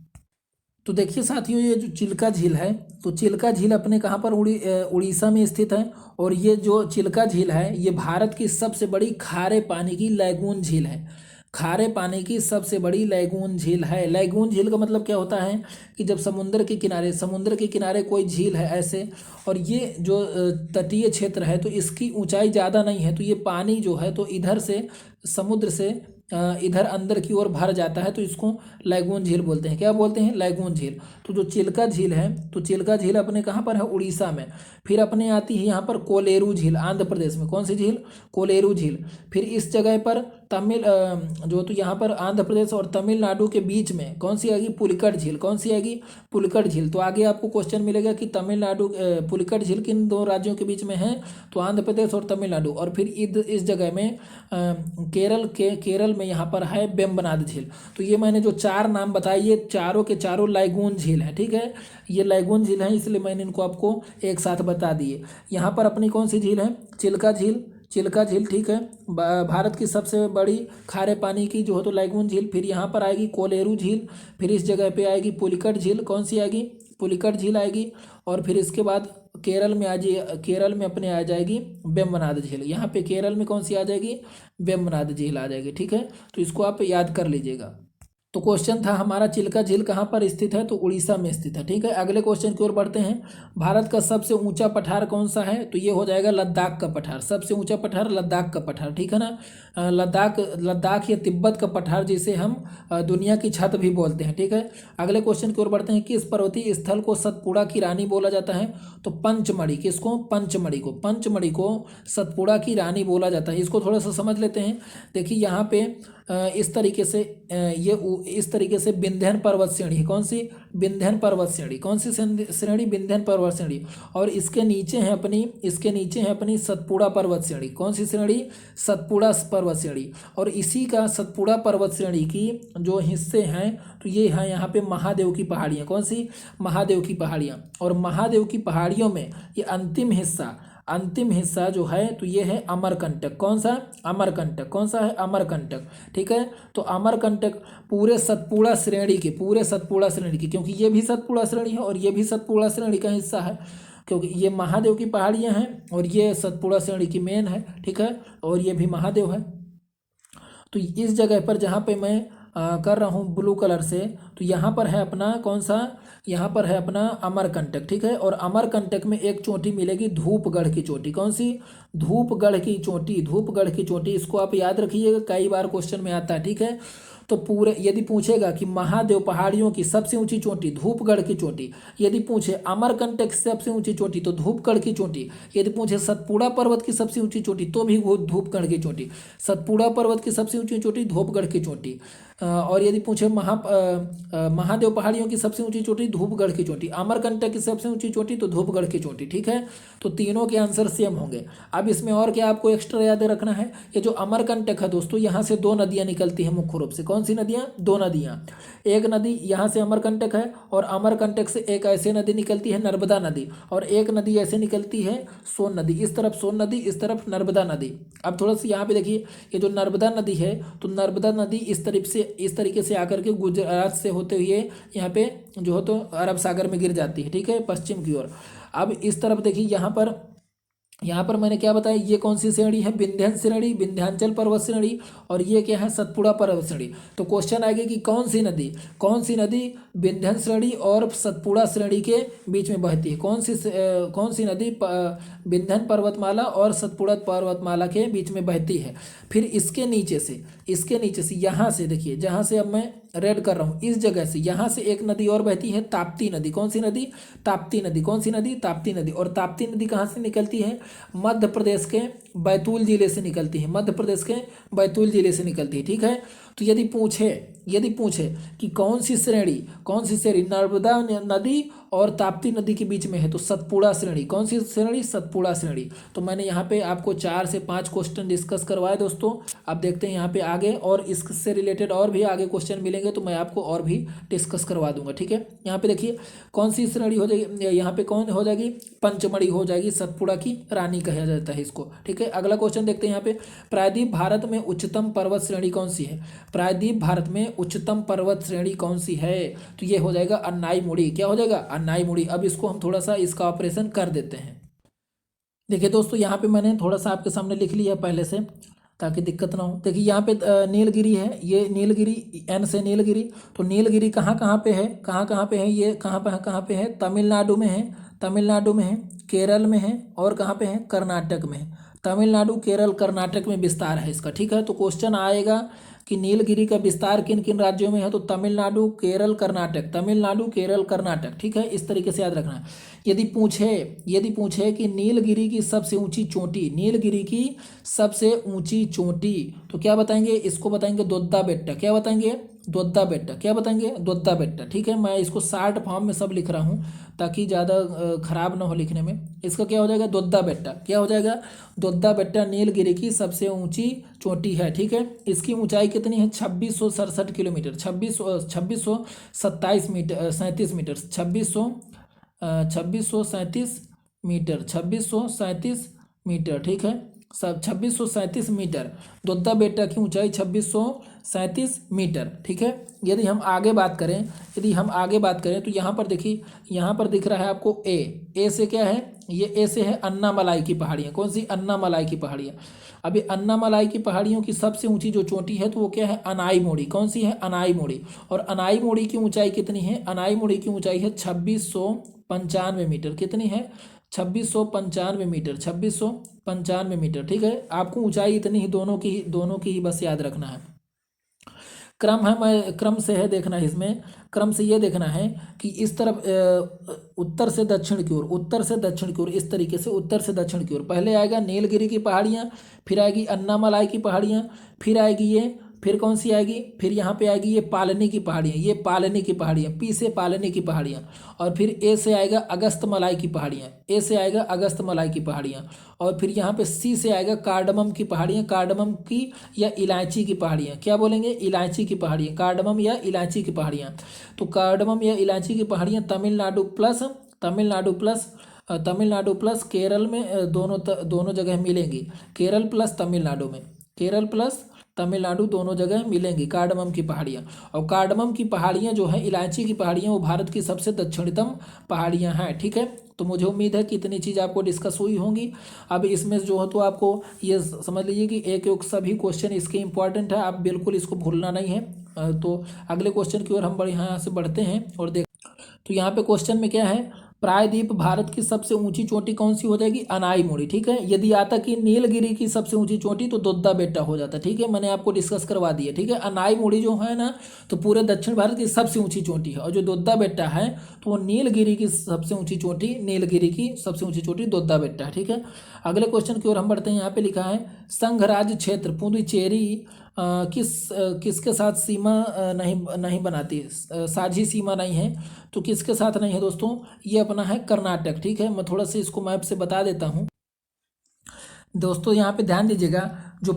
तो देखिए साथियों, ये जो चिल्का झील है, तो चिल्का झील अपने कहाँ पर, उड़ीसा में स्थित है। और ये जो चिल्का झील है, ये भारत की सबसे बड़ी खारे पानी की लैगून झील है। खारे पानी की सबसे बड़ी लैगून झील है। लैगून झील का मतलब क्या होता है कि जब समुद्र के किनारे कोई झील है ऐसे, और ये जो तटीय क्षेत्र है, तो इसकी ऊंचाई ज़्यादा नहीं है, तो ये पानी जो है तो इधर से समुद्र से इधर अंदर की ओर भर जाता है, तो इसको लैगून झील बोलते हैं। क्या बोलते हैं, लैगून झील। तो जो चिल्का झील है, तो चिल्का झील अपने कहाँ पर है, उड़ीसा में। फिर अपने आती है यहाँ पर कोलेरू झील, आंध्र प्रदेश में। कौन सी झील, कोलेरू झील। फिर इस जगह पर जो तो यहाँ पर आंध्र प्रदेश और तमिलनाडु के बीच में कौन सी आएगी, पुलिकट झील। कौन सी आएगी, पुलिकट झील। तो आगे आपको क्वेश्चन मिलेगा कि तमिलनाडु पुलिकट झील किन दो राज्यों के बीच में है, तो आंध्र प्रदेश और तमिलनाडु। और फिर इस जगह में केरल में यहाँ पर है वेम्बनाड झील। तो ये मैंने जो चार नाम बताए, ये चारों के चारों लैगून झील है, ठीक है। ये लैगून झील है, इसलिए मैंने इनको आपको एक साथ बता दिए। यहाँ पर अपनी कौन सी झील है, चिल्का झील, चिल्का झील, ठीक है। भारत की सबसे बड़ी खारे पानी की जो है तो लैगून झील। फिर यहाँ पर आएगी कोलेरू झील। फिर इस जगह पे आएगी पुलिकट झील। कौन सी आएगी, पुलिकट झील आएगी। और फिर इसके बाद केरल में अपने आ जाएगी वेम्बनाड झील। यहाँ पे केरल में कौन सी आ जाएगी, वेम्बनाड झील आ जाएगी, ठीक है। तो इसको आप याद कर लीजिएगा। तो क्वेश्चन था हमारा, चिल्का झील कहाँ पर स्थित है, तो उड़ीसा में स्थित है, ठीक है। अगले क्वेश्चन की ओर बढ़ते हैं। भारत का सबसे ऊंचा पठार कौन सा है, तो ये हो जाएगा लद्दाख का पठार। सबसे ऊंचा पठार लद्दाख का पठार, ठीक है ना। लद्दाख या तिब्बत का पठार, जिसे हम दुनिया की छत भी बोलते हैं, ठीक है। अगले क्वेश्चन की ओर बढ़ते हैं। किस पर्वतीय स्थल को सतपुड़ा की रानी बोला जाता है, तो पंचमढ़ी। किसको, पंचमढ़ी को सतपुड़ा की रानी बोला जाता है। इसको थोड़ा सा समझ लेते हैं। देखिए यहाँ पे इस तरीके से विंध्यन पर्वत श्रेणी। कौन सी, विंध्यन पर्वत श्रेणी। कौन सी श्रेणी, विंध्यन पर्वत श्रेणी। और इसके नीचे है अपनी सतपुड़ा पर्वत श्रेणी। कौन सी श्रेणी, सतपुड़ा पर्वत श्रेणी। और इसी का सतपुड़ा पर्वत श्रेणी की जो हिस्से हैं, तो ये है यहाँ पे महादेव की पहाड़ियाँ। कौन सी, महादेव की पहाड़ियाँ। और महादेव की पहाड़ियों में ये अंतिम हिस्सा जो है, तो ये है अमरकंटक। कौन सा, अमरकंटक। कौन सा है, अमरकंटक, ठीक है। तो अमरकंटक पूरे सतपुड़ा श्रेणी की, क्योंकि ये भी सतपुड़ा श्रेणी है और ये भी सतपुड़ा श्रेणी का हिस्सा है, क्योंकि ये महादेव की पहाड़ियाँ हैं और ये सतपुड़ा श्रेणी की मेन है, ठीक है। और ये भी महादेव है। तो इस जगह पर जहाँ पे मैं कर रहा हूँ ब्लू कलर से, तो यहाँ पर है अपना कौन सा, यहाँ पर है अपना अमरकंटक, ठीक है। और अमरकंटक में एक चोटी मिलेगी, धूपगढ़ की चोटी। कौन सी, धूपगढ़ की चोटी। इसको आप याद रखिएगा, कई बार क्वेश्चन में आता है, ठीक है। तो पूरे यदि पूछेगा कि महादेव पहाड़ियों की सबसे ऊंची चोटी धूपगढ़ की चोटी, यदि पूछे अमरकंटक की सबसे ऊंची चोटी तो धूपगढ़ की चोटी, यदि पूछे सतपुड़ा पर्वत की सबसे ऊंची चोटी तो भी वो धूपगढ़ की चोटी, सतपुड़ा पर्वत की सबसे ऊंची चोटी धूपगढ़ की चोटी। और यदि पूछे महादेव पहाड़ियों की सबसे ऊंची चोटी धूपगढ़ की चोटी, अमरकंटक की सबसे ऊंची चोटी तो धूपगढ़ की चोटी, ठीक है। तो तीनों के आंसर सेम होंगे। अब इसमें और क्या आपको एक्स्ट्रा याद रखना है, ये जो अमरकंटक है दोस्तों, यहाँ से दो नदियाँ निकलती हैं मुख्य रूप से। कौन सी नदियाँ, दो नदियाँ। एक नदी यहाँ से अमरकंटक है और अमरकंटक से एक ऐसे नदी निकलती है नर्मदा नदी, और एक नदी ऐसे निकलती है सोन नदी। इस तरफ सोन नदी, इस तरफ नर्मदा नदी। अब थोड़ा सा यहाँ पे देखिए, ये जो नर्मदा नदी है, तो नर्मदा नदी इस तरीके से आकर के गुजरात से होते हुए यहाँ पे जो हो तो अरब सागर में गिर जाती है, ठीक है, पश्चिम की ओर। अब इस तरफ देखिए यहाँ पर मैंने क्या बताया, ये कौन सी श्रेणी है, विंध्याचल श्रेणी, विंध्याचल पर्वत श्रेणी, और ये क्या है, सतपुड़ा पर्वत श्रेणी। तो क्वेश्चन आएगा कि कौन सी नदी विंध्याचल श्रेणी और सतपुड़ा श्रेणी के बीच में बहती है, कौन सी नदी विंध्याचल पर्वतमाला और सतपुड़ा पर्वतमाला के बीच में बहती है। फिर इसके नीचे से यहाँ से देखिए, जहाँ से अब मैं रेड कर रहा हूँ, इस जगह से यहाँ से एक नदी और बहती है, ताप्ती नदी। कौन सी नदी, ताप्ती नदी। कौन सी नदी, ताप्ती नदी। और ताप्ती नदी कहाँ से निकलती है, मध्य प्रदेश के बैतूल जिले से निकलती है, मध्य प्रदेश के बैतूल जिले से निकलती है, ठीक है। तो यदि पूछे कि कौन सी श्रेणी नर्मदा नदी और ताप्ती नदी के बीच में है, तो सतपुड़ा श्रेणी। कौन सी श्रेणी, सतपुड़ा श्रेणी। तो मैंने यहाँ पे आपको 4 से 5 क्वेश्चन डिस्कस करवाए दोस्तों। अब देखते हैं यहाँ पे आगे, और इससे रिलेटेड और भी आगे क्वेश्चन मिलेंगे तो मैं आपको और भी डिस्कस करवा दूंगा, ठीक है। यहाँ पे देखिए कौन सी श्रेणी हो जाएगी, यहाँ पे कौन हो जाएगी, पंचमढ़ी हो जाएगी, सतपुड़ा की रानी कहा जाता है इसको, ठीक है। अगला क्वेश्चन देखते हैं यहाँ पे, प्रायद्वीप भारत में उच्चतम पर्वत श्रेणी कौन सी है, प्रायद्वीप भारत में उच्चतम पर्वत श्रेणी कौन सी है। तो ये हो जाएगा अन्नाईमुड़ी। क्या हो जाएगा, अन्नाईमुड़ी। अब इसको हम थोड़ा सा इसका ऑपरेशन कर देते हैं। देखिए दोस्तों यहाँ पे मैंने थोड़ा सा आपके सामने लिख लिया पहले से, ताकि दिक्कत ना हो। देखिए यहाँ पे नीलगिरी है, ये नीलगिरी, एन से नीलगिरी। तो नीलगिरी कहाँ पे है, कहाँ पे है, ये कहाँ पे है, तमिलनाडु में है, केरल में है, और कहाँ पे है, कर्नाटक में है। तमिलनाडु, केरल, कर्नाटक में विस्तार है इसका, ठीक है। तो क्वेश्चन आएगा कि नीलगिरी का विस्तार किन किन राज्यों में है, तो तमिलनाडु, केरल, कर्नाटक, तमिलनाडु, केरल, कर्नाटक, ठीक है। इस तरीके से याद रखना है। यदि पूछे कि नीलगिरी की सबसे ऊंची चोटी, तो क्या बताएंगे, इसको बताएंगे दोद्दा बेट्टा। क्या बताएंगे, दोद्दा बेट्टा, ठीक है। मैं इसको शार्ट फॉर्म में सब लिख रहा हूँ ताकि ज़्यादा खराब ना हो लिखने में। इसका क्या हो जाएगा, दोद्दा बेट्टा। क्या हो जाएगा, दोद्दा बेट्टा नीलगिरी की सबसे ऊंची चोटी है, ठीक है। इसकी ऊंचाई कितनी है, 2667 किलोमीटर, 2637 मीटर, 37 मीटर, 2637 मीटर, ठीक है। सब 2637 मीटर, दोद्दा बेट्टा की ऊंचाई 2637 मीटर, ठीक है। यदि हम आगे बात करें तो यहाँ पर देखिए, यहाँ पर दिख रहा है आपको ए से क्या है, ये ए से है अन्नामलाई की पहाड़ियाँ। कौन सी, अन्नामलाई की पहाड़ियाँ। अभी अन्नामलाई की पहाड़ियों की सबसे ऊंची जो चोटी है तो वो क्या है, अनाईमुड़ी। कौन सी है, अनाईमुड़ी। और अनाईमुड़ी की ऊंचाई कितनी है, अनाईमुड़ी की ऊंचाई है 2695 मीटर। कितनी है, 2695 मीटर, 2695 मीटर, ठीक है। आपको ऊंचाई इतनी ही, दोनों की ही बस याद रखना है। क्रम से है देखना है, इसमें क्रम से ये देखना है कि इस तरफ उत्तर से दक्षिण की ओर, इस तरीके से उत्तर से दक्षिण की ओर पहले आएगा नीलगिरी की पहाड़ियाँ, फिर आएगी अन्नामलाई की पहाड़ियाँ, फिर आएगी ये, फिर कौन सी आएगी, फिर यहाँ पे आएगी ये पालनी की पहाड़ियाँ, पी से पालनी की पहाड़ियाँ, और फिर ए से आएगा अगस्तमलाई की पहाड़ियाँ, और फिर यहाँ पे सी से आएगा कार्डमम की या इलायची की पहाड़ियाँ। क्या बोलेंगे, इलायची की पहाड़ियाँ, कार्डमम या इलायची की पहाड़ियाँ। तो कार्डमम या इलायची की पहाड़ियाँ तमिलनाडु प्लस केरल में दोनों जगह मिलेंगी। केरल प्लस तमिलनाडु दोनों जगह मिलेंगी कार्डमम की पहाड़ियाँ। और कार्डमम की पहाड़ियाँ जो है, इलायची की पहाड़ियाँ, वो भारत की सबसे दक्षिणतम पहाड़ियाँ हैं, ठीक है। तो मुझे उम्मीद है कि इतनी चीज़ आपको डिस्कस हुई होंगी। अब इसमें जो है तो आपको ये समझ लीजिए कि एक सभी क्वेश्चन इसके इंपॉर्टेंट है, आप बिल्कुल इसको भूलना नहीं है। तो अगले क्वेश्चन की ओर हम यहाँ से बढ़ते हैं और देख। तो यहाँ पे क्वेश्चन में क्या है, प्रायद्वीप भारत की सबसे ऊंची चोटी कौन सी हो जाएगी, अनाईमुड़ी, ठीक है। यदि आता कि नीलगिरी की सबसे ऊंची चोटी तो दोद्दा बेट्टा हो जाता, ठीक है। मैंने आपको डिस्कस करवा दिया, ठीक है। अनाईमुड़ी जो है ना, तो पूरे दक्षिण भारत की सबसे ऊंची चोटी है, और जो दोद्दा बेट्टा है तो वो नीलगिरी की सबसे ऊंची चोटी दोद्दा बेट्टा है, ठीक है। अगले क्वेश्चन की ओर हम बढ़ते हैं। यहाँ पे लिखा है, संघ राज्य क्षेत्र पुडुचेरी किसके साथ सीमा नहीं बनाती, साझी सीमा नहीं है। तो किसके साथ नहीं है दोस्तों, ये अपना है कर्नाटक, ठीक है। मैं थोड़ा सा इसको मैप से बता देता हूँ दोस्तों। यहाँ पे ध्यान दीजिएगा, जो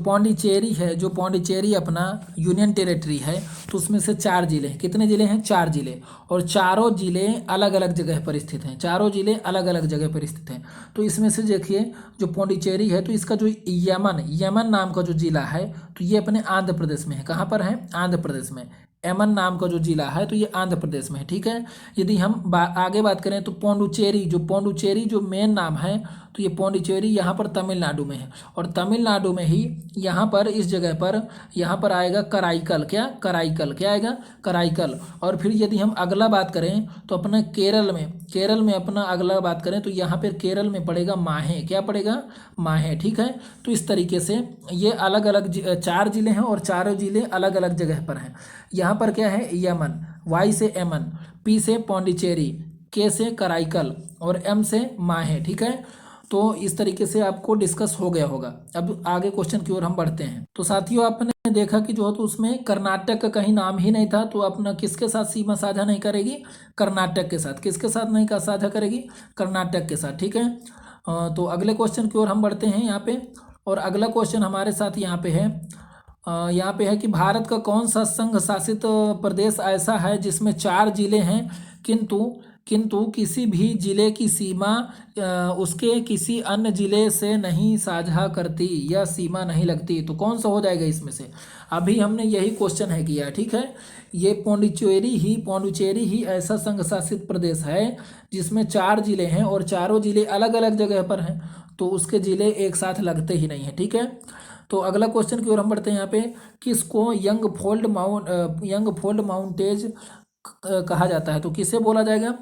पौंडीचेरी अपना यूनियन टेरिटरी है, तो उसमें से 4 जिले हैं। कितने जिले हैं, 4 जिले, और चारों जिले अलग अलग जगह पर स्थित हैं। तो इसमें से देखिए, जो पौंडीचेरी है तो इसका जो यमन नाम का जो जिला है, तो ये अपने आंध्र प्रदेश में है। कहाँ पर है, आंध्र प्रदेश में। एमन नाम का जो जिला है तो ये आंध्र प्रदेश में है, ठीक है। यदि हम आगे बात करें तो पौंडुचेरी जो मेन नाम है तो ये पौंडुचेरी यहाँ पर तमिलनाडु में है, और तमिलनाडु में ही यहाँ पर इस जगह पर यहाँ पर आएगा कराईकल, क्या आएगा, कराईकल। और फिर यदि हम अगला बात करें तो अपना केरल में अपना अगला बात करें तो यहाँ पर केरल में पड़ेगा माहे, क्या पड़ेगा, माहे, ठीक है। तो इस तरीके से ये अलग अलग 4 जिले हैं और चारों जिले अलग अलग जगह पर हैं। यहाँ पर क्या है, यमन, वाई से एमन, पी से पौंडीचेरी, के से कराईकल और एम से माहे, ठीक है। तो इस तरीके से आपको डिस्कस हो गया होगा। अब आगे क्वेश्चन की ओर हम बढ़ते हैं। तो साथियों आपने देखा कि जो है तो उसमें कर्नाटक का कहीं नाम ही नहीं था, तो अपना किसके साथ सीमा साझा नहीं करेगी, कर्नाटक के साथ। किसके साथ नहीं का साझा करेगी, कर्नाटक के साथ, ठीक है। तो अगले क्वेश्चन की ओर हम बढ़ते हैं यहाँ पे। और अगला क्वेश्चन हमारे साथ यहाँ पे है, कि भारत का कौन सा संघ शासित प्रदेश ऐसा है जिसमें 4 जिले हैं किंतु किसी भी जिले की सीमा उसके किसी अन्य जिले से नहीं साझा करती या सीमा नहीं लगती। तो कौन सा हो जाएगा इसमें से, अभी हमने यही क्वेश्चन है किया, ठीक है। ये पौंडुचेरी ही ऐसा संघ शासित प्रदेश है जिसमें 4 जिले हैं और चारों जिले अलग अलग जगह पर हैं, तो उसके जिले एक साथ लगते ही नहीं हैं, ठीक है। तो अगला क्वेश्चन की ओर हम बढ़ते हैं। यहाँ पे किसको यंग फोल्ड माउंटेज कहा जाता है, तो किसे बोला जाएगा,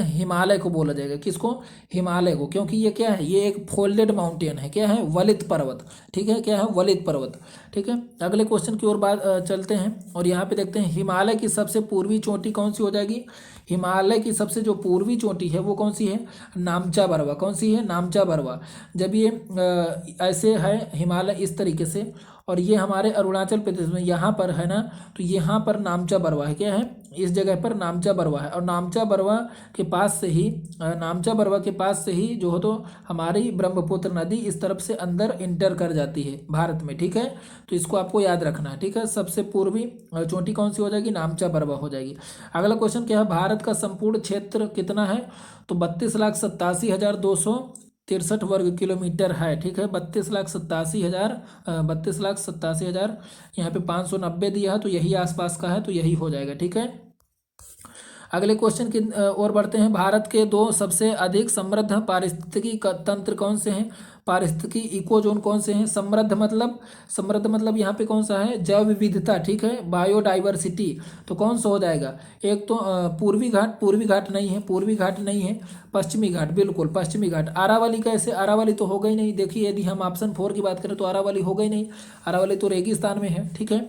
हिमालय को बोला जाएगा। किसको, हिमालय को, क्योंकि ये क्या है, ये एक फोल्डेड माउंटेन है, क्या है, वलित पर्वत, ठीक है, क्या है, वलित पर्वत, ठीक है। अगले क्वेश्चन की ओर बात चलते हैं और यहाँ पे देखते हैं हिमालय की सबसे पूर्वी चोटी कौन सी हो जाएगी। हिमालय की सबसे जो पूर्वी चोटी है वो कौन सी है, नामचा बरवा, कौन सी है, नामचा बरवा। जब ये ऐसे है हिमालय इस तरीके से, और ये हमारे अरुणाचल प्रदेश में यहाँ पर है ना, तो यहाँ पर नामचा बरवा है, क्या है, इस जगह पर नामचा बरवा है। और नामचा बरवा के पास से ही जो हो तो हमारी ब्रह्मपुत्र नदी इस तरफ से अंदर इंटर कर जाती है भारत में, ठीक है। तो इसको आपको याद रखना है, ठीक है। सबसे पूर्वी चोटी कौन सी हो जाएगी, नामचा बरवा हो जाएगी। अगला क्वेश्चन क्या है, भारत का संपूर्ण क्षेत्र कितना है, तो 32,87,263 वर्ग किलोमीटर है, ठीक है। 32,87,000 यहाँ पे 590 दिया है, तो यही आसपास का है, तो यही हो जाएगा, ठीक है। अगले क्वेश्चन की ओर बढ़ते हैं। भारत के 2 सबसे अधिक समृद्ध पारिस्थितिकी तंत्र कौन से हैं, पारिस्थितिकी इको जोन कौन से हैं। समृद्ध मतलब यहाँ पे कौन सा है, जैव विविधता, ठीक है, बायोडाइवर्सिटी। तो कौन सा हो जाएगा, एक तो पूर्वी घाट नहीं है, पश्चिमी घाट, बिल्कुल पश्चिमी घाट। अरावली कैसे, अरावली तो होगा ही नहीं। देखिए यदि हम ऑप्शन 4 की बात करें तो अरावली होगा ही नहीं, अरावली तो रेगिस्तान में है, ठीक है।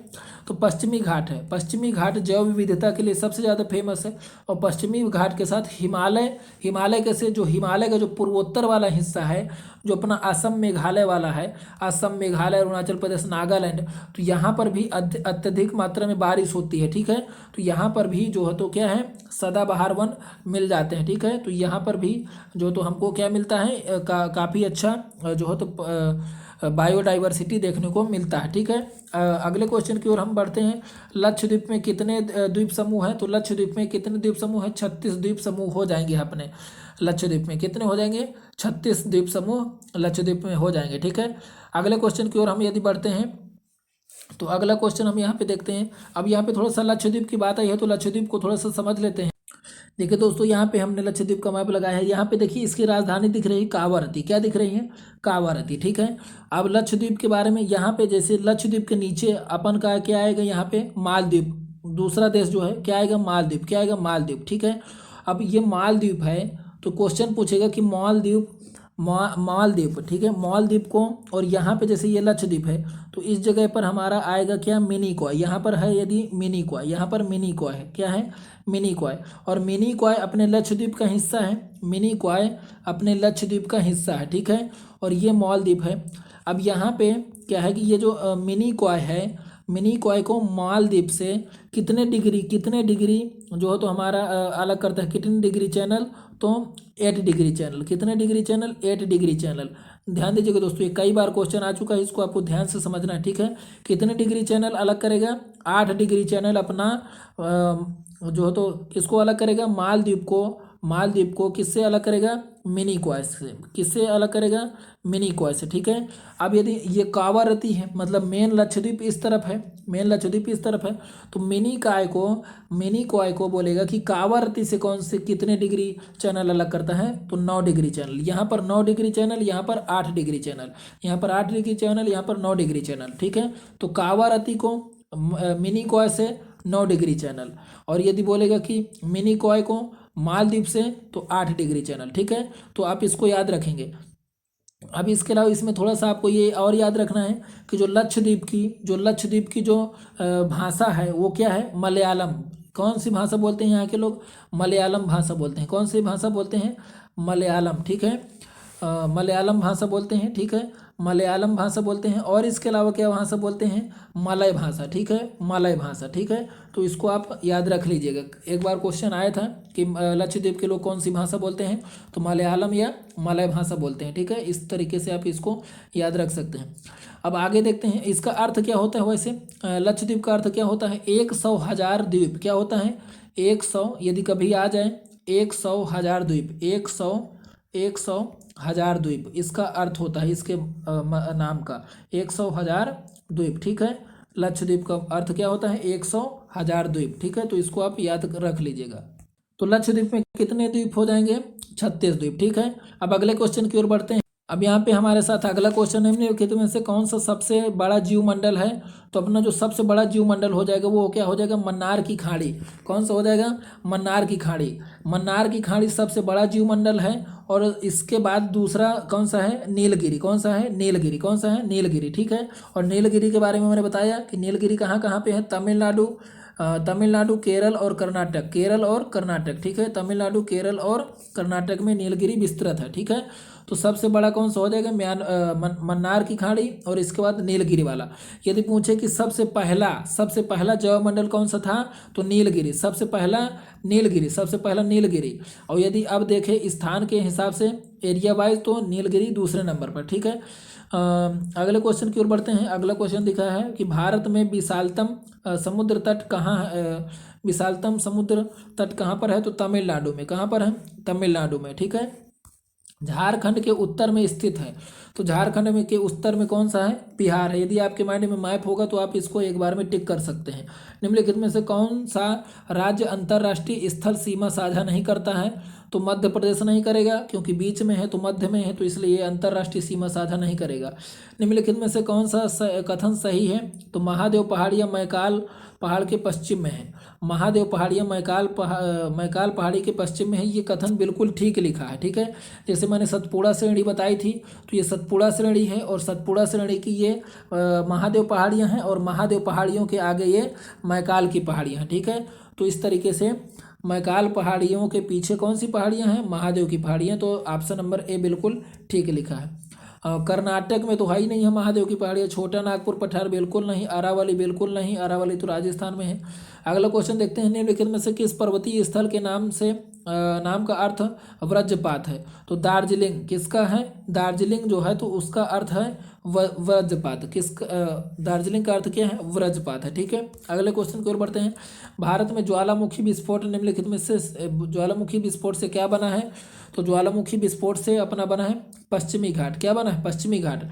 तो पश्चिमी घाट है, पश्चिमी घाट जैव विविधता के लिए सबसे ज़्यादा फेमस है। और पश्चिमी घाट के साथ हिमालय कैसे, जो हिमालय का जो पूर्वोत्तर वाला हिस्सा है, जो अपना असम मेघालय वाला है, असम मेघालय अरुणाचल प्रदेश नागालैंड, तो यहाँ पर भी अत्यधिक मात्रा में बारिश होती है, ठीक है। तो यहाँ पर भी जो है तो क्या है, सदाबहार वन मिल जाते हैं, ठीक है। तो यहाँ पर भी जो तो हमको क्या मिलता है, काफ़ी अच्छा जो है तो बायोडाइवर्सिटी देखने को मिलता है, ठीक है। अगले क्वेश्चन की ओर हम बढ़ते हैं। लक्षद्वीप में कितने द्वीप समूह हैं, तो लक्षद्वीप में कितने द्वीप समूह हैं, 36 द्वीप समूह हो जाएंगे अपने लक्षद्वीप में। कितने हो जाएंगे, 36 द्वीप समूह लक्षद्वीप में हो जाएंगे, ठीक है। अगले क्वेश्चन की ओर हम यदि बढ़ते हैं तो अगला क्वेश्चन हम यहाँ पे देखते हैं। अब यहाँ पे थोड़ा सा लक्षद्वीप की बात आई है तो लक्षद्वीप को थोड़ा सा समझ लेते हैं। देखिए दोस्तों, यहाँ पे हमने लक्षद्वीप का मैप लगाया है। यहाँ पे देखिए इसकी राजधानी दिख रही है कावारती, क्या दिख रही है, कावारती, ठीक है। अब लक्षद्वीप के बारे में यहाँ पे जैसे लक्षद्वीप के नीचे अपन का क्या आएगा, यहाँ पे मालदीव, दूसरा देश जो है क्या आएगा, मालदीव, क्या आएगा, मालदीव, ठीक है। अब ये मालदीव है तो क्वेश्चन पूछेगा कि मालदीव, ठीक है, मालदीव को, और यहाँ पे जैसे ये लक्षद्वीप है तो इस जगह पर हमारा आएगा क्या, मिनिकॉय। यहाँ पर है यदि मिनिकॉय, यहाँ पर मिनिकॉय है, क्या है, मिनिकॉय। और मिनिकॉय अपने लक्षद्वीप का हिस्सा है, मिनिकॉय अपने लक्षद्वीप का हिस्सा है, ठीक है। और ये मालदीव है। अब यहाँ पे क्या है कि ये जो मिनिकॉय है, मिनिकॉय को मालदीव से कितने डिग्री जो है तो हमारा अलग करता है, कितने डिग्री चैनल, तो 8 डिग्री चैनल। कितने डिग्री चैनल, 8 डिग्री चैनल। ध्यान दीजिएगा दोस्तों, ये कई बार क्वेश्चन आ चुका है, इसको आपको ध्यान से समझना है, ठीक है। कितने डिग्री चैनल अलग करेगा, 8 डिग्री चैनल अपना जो है तो किसको अलग करेगा, मालदीव को किससे अलग करेगा, मिनी क्वाइस से। किससे अलग करेगा? मिनी क्वाइस से, ठीक है। अब यदि ये कावारती है, मतलब मेन लक्षद्वीप इस तरफ है, मेन लक्षद्वीप इस तरफ है, तो मिनी क्वाई को बोलेगा कि कावारती से कौन से कितने डिग्री चैनल अलग करता है? तो 9 डिग्री चैनल। यहाँ पर 9 डिग्री चैनल, यहाँ पर 8 डिग्री चैनल, यहाँ पर 8 डिग्री चैनल, यहाँ पर 9 डिग्री चैनल, ठीक है। तो कावारती को मिनी क्वाई से 9 डिग्री चैनल, और यदि बोलेगा कि मिनी क्वाई को मालदीव से तो 8 डिग्री चैनल, ठीक है। तो आप इसको याद रखेंगे। अब इसके अलावा इसमें थोड़ा सा आपको ये और याद रखना है कि जो लक्षद्वीप की जो भाषा है वो क्या है? मलयालम। कौन सी भाषा बोलते हैं यहाँ के लोग? मलयालम भाषा बोलते हैं। कौन सी भाषा बोलते हैं? मलयालम, ठीक है। मलयालम भाषा बोलते हैं, ठीक है। मलयालम भाषा बोलते हैं, और इसके अलावा क्या भाषा बोलते हैं? मलय भाषा, ठीक है। मलय भाषा, ठीक है। तो इसको आप याद रख लीजिएगा। एक बार क्वेश्चन आया था कि लक्षद्वीप के लोग कौन सी भाषा बोलते हैं, तो मलयालम या मलय भाषा बोलते हैं, ठीक है। इस तरीके से आप इसको याद रख सकते हैं। अब आगे देखते हैं इसका अर्थ क्या होता है। वैसे लक्षद्वीप का अर्थ क्या होता है? 100,000 द्वीप। क्या होता है? 100, यदि कभी आ जाए 100,000 द्वीप, 100,000 द्वीप, इसका अर्थ होता है इसके नाम का 100,000 द्वीप, ठीक है। लक्षद्वीप का अर्थ क्या होता है? 100,000 द्वीप, ठीक है। तो इसको आप याद रख लीजिएगा। तो लक्षद्वीप में कितने द्वीप हो जाएंगे? 36 द्वीप, ठीक है। अब अगले क्वेश्चन की ओर बढ़ते हैं। अब यहाँ पे हमारे साथ अगला क्वेश्चन है, निम्नलिखित में से कौन सा सबसे बड़ा जीवमंडल है? तो अपना जो सबसे बड़ा जीवमंडल हो जाएगा वो क्या हो जाएगा? मन्नार की खाड़ी। कौन सा हो जाएगा? मन्नार की खाड़ी। मन्नार की खाड़ी सबसे बड़ा जीवमंडल है। और इसके बाद दूसरा कौन सा है? नीलगिरी। कौन सा है? नीलगिरी। कौन सा है? नीलगिरी, ठीक है। और नीलगिरी के बारे में मैंने बताया कि नीलगिरी कहाँ कहाँ पे है? तमिलनाडु, केरल और कर्नाटक, ठीक है। तमिलनाडु, केरल और कर्नाटक में नीलगिरी विस्तृत है, ठीक है। तो सबसे बड़ा कौन सा हो जाएगा? मन्नार की खाड़ी, और इसके बाद नीलगिरी वाला। यदि पूछे कि सबसे पहला जैवमंडल कौन सा था, तो नीलगिरी। सबसे पहला नीलगिरी। और यदि अब देखें स्थान के हिसाब से एरिया वाइज, तो नीलगिरी दूसरे नंबर पर, ठीक है। अगले क्वेश्चन की ओर बढ़ते हैं। अगला क्वेश्चन दिखा है कि भारत में विशालतम समुद्र तट कहाँ विशालतम समुद्र तट कहाँ पर है? तो तमिलनाडु में। कहाँ पर है? तमिलनाडु में, ठीक है। झारखंड के उत्तर में स्थित है। तो झारखंड में के उत्तर में कौन सा है? बिहार है। यदि आपके माइंड में मैप होगा तो आप इसको एक बार में टिक कर सकते हैं। निम्नलिखित में से कौन सा राज्य अंतर्राष्ट्रीय स्थल सीमा साझा नहीं करता है? तो मध्य प्रदेश नहीं करेगा, क्योंकि बीच में है, तो मध्य में है, तो इसलिए ये अंतर्राष्ट्रीय सीमा साझा नहीं करेगा। निम्नलिखित में से कौन सा कथन सही है? तो महादेव पहाड़ियाँ मैकाल पहाड़ के पश्चिम में है। महादेव पहाड़ियाँ मैकाल पहाड़ी के पश्चिम में है, ये कथन बिल्कुल ठीक लिखा है, ठीक है। जैसे मैंने सतपुड़ा श्रेणी बताई थी, तो ये सतपुड़ा श्रेणी है, और सतपुड़ा श्रेणी की ये महादेव पहाड़ियाँ हैं, और महादेव पहाड़ियों के आगे ये मैकाल की पहाड़ियाँ हैं, ठीक है। तो इस तरीके से मैकाल पहाड़ियों के पीछे कौन सी पहाड़ियाँ हैं? महादेव की पहाड़ियाँ। तो ऑप्शन नंबर ए बिल्कुल ठीक लिखा है। कर्नाटक में तो है ही नहीं है महादेव की पहाड़ियाँ। छोटा नागपुर पठार बिल्कुल नहीं, अरावली बिल्कुल नहीं, अरावली तो राजस्थान में है। अगला क्वेश्चन देखते हैं, निम्नलिखित में से किस पर्वतीय स्थल के नाम का अर्थ वज्रपात है? तो दार्जिलिंग किसका है? दार्जिलिंग जो है तो उसका अर्थ है वज्रपात। दार्जिलिंग का अर्थ क्या है? वज्रपात है, ठीक है। अगले क्वेश्चन की ओर बढ़ते हैं। भारत में ज्वालामुखी विस्फोट निम्नलिखित में से ज्वालामुखी विस्फोट से क्या बना है? तो ज्वालामुखी विस्फोट से अपना बना है पश्चिमी घाट। क्या बना है? पश्चिमी घाट।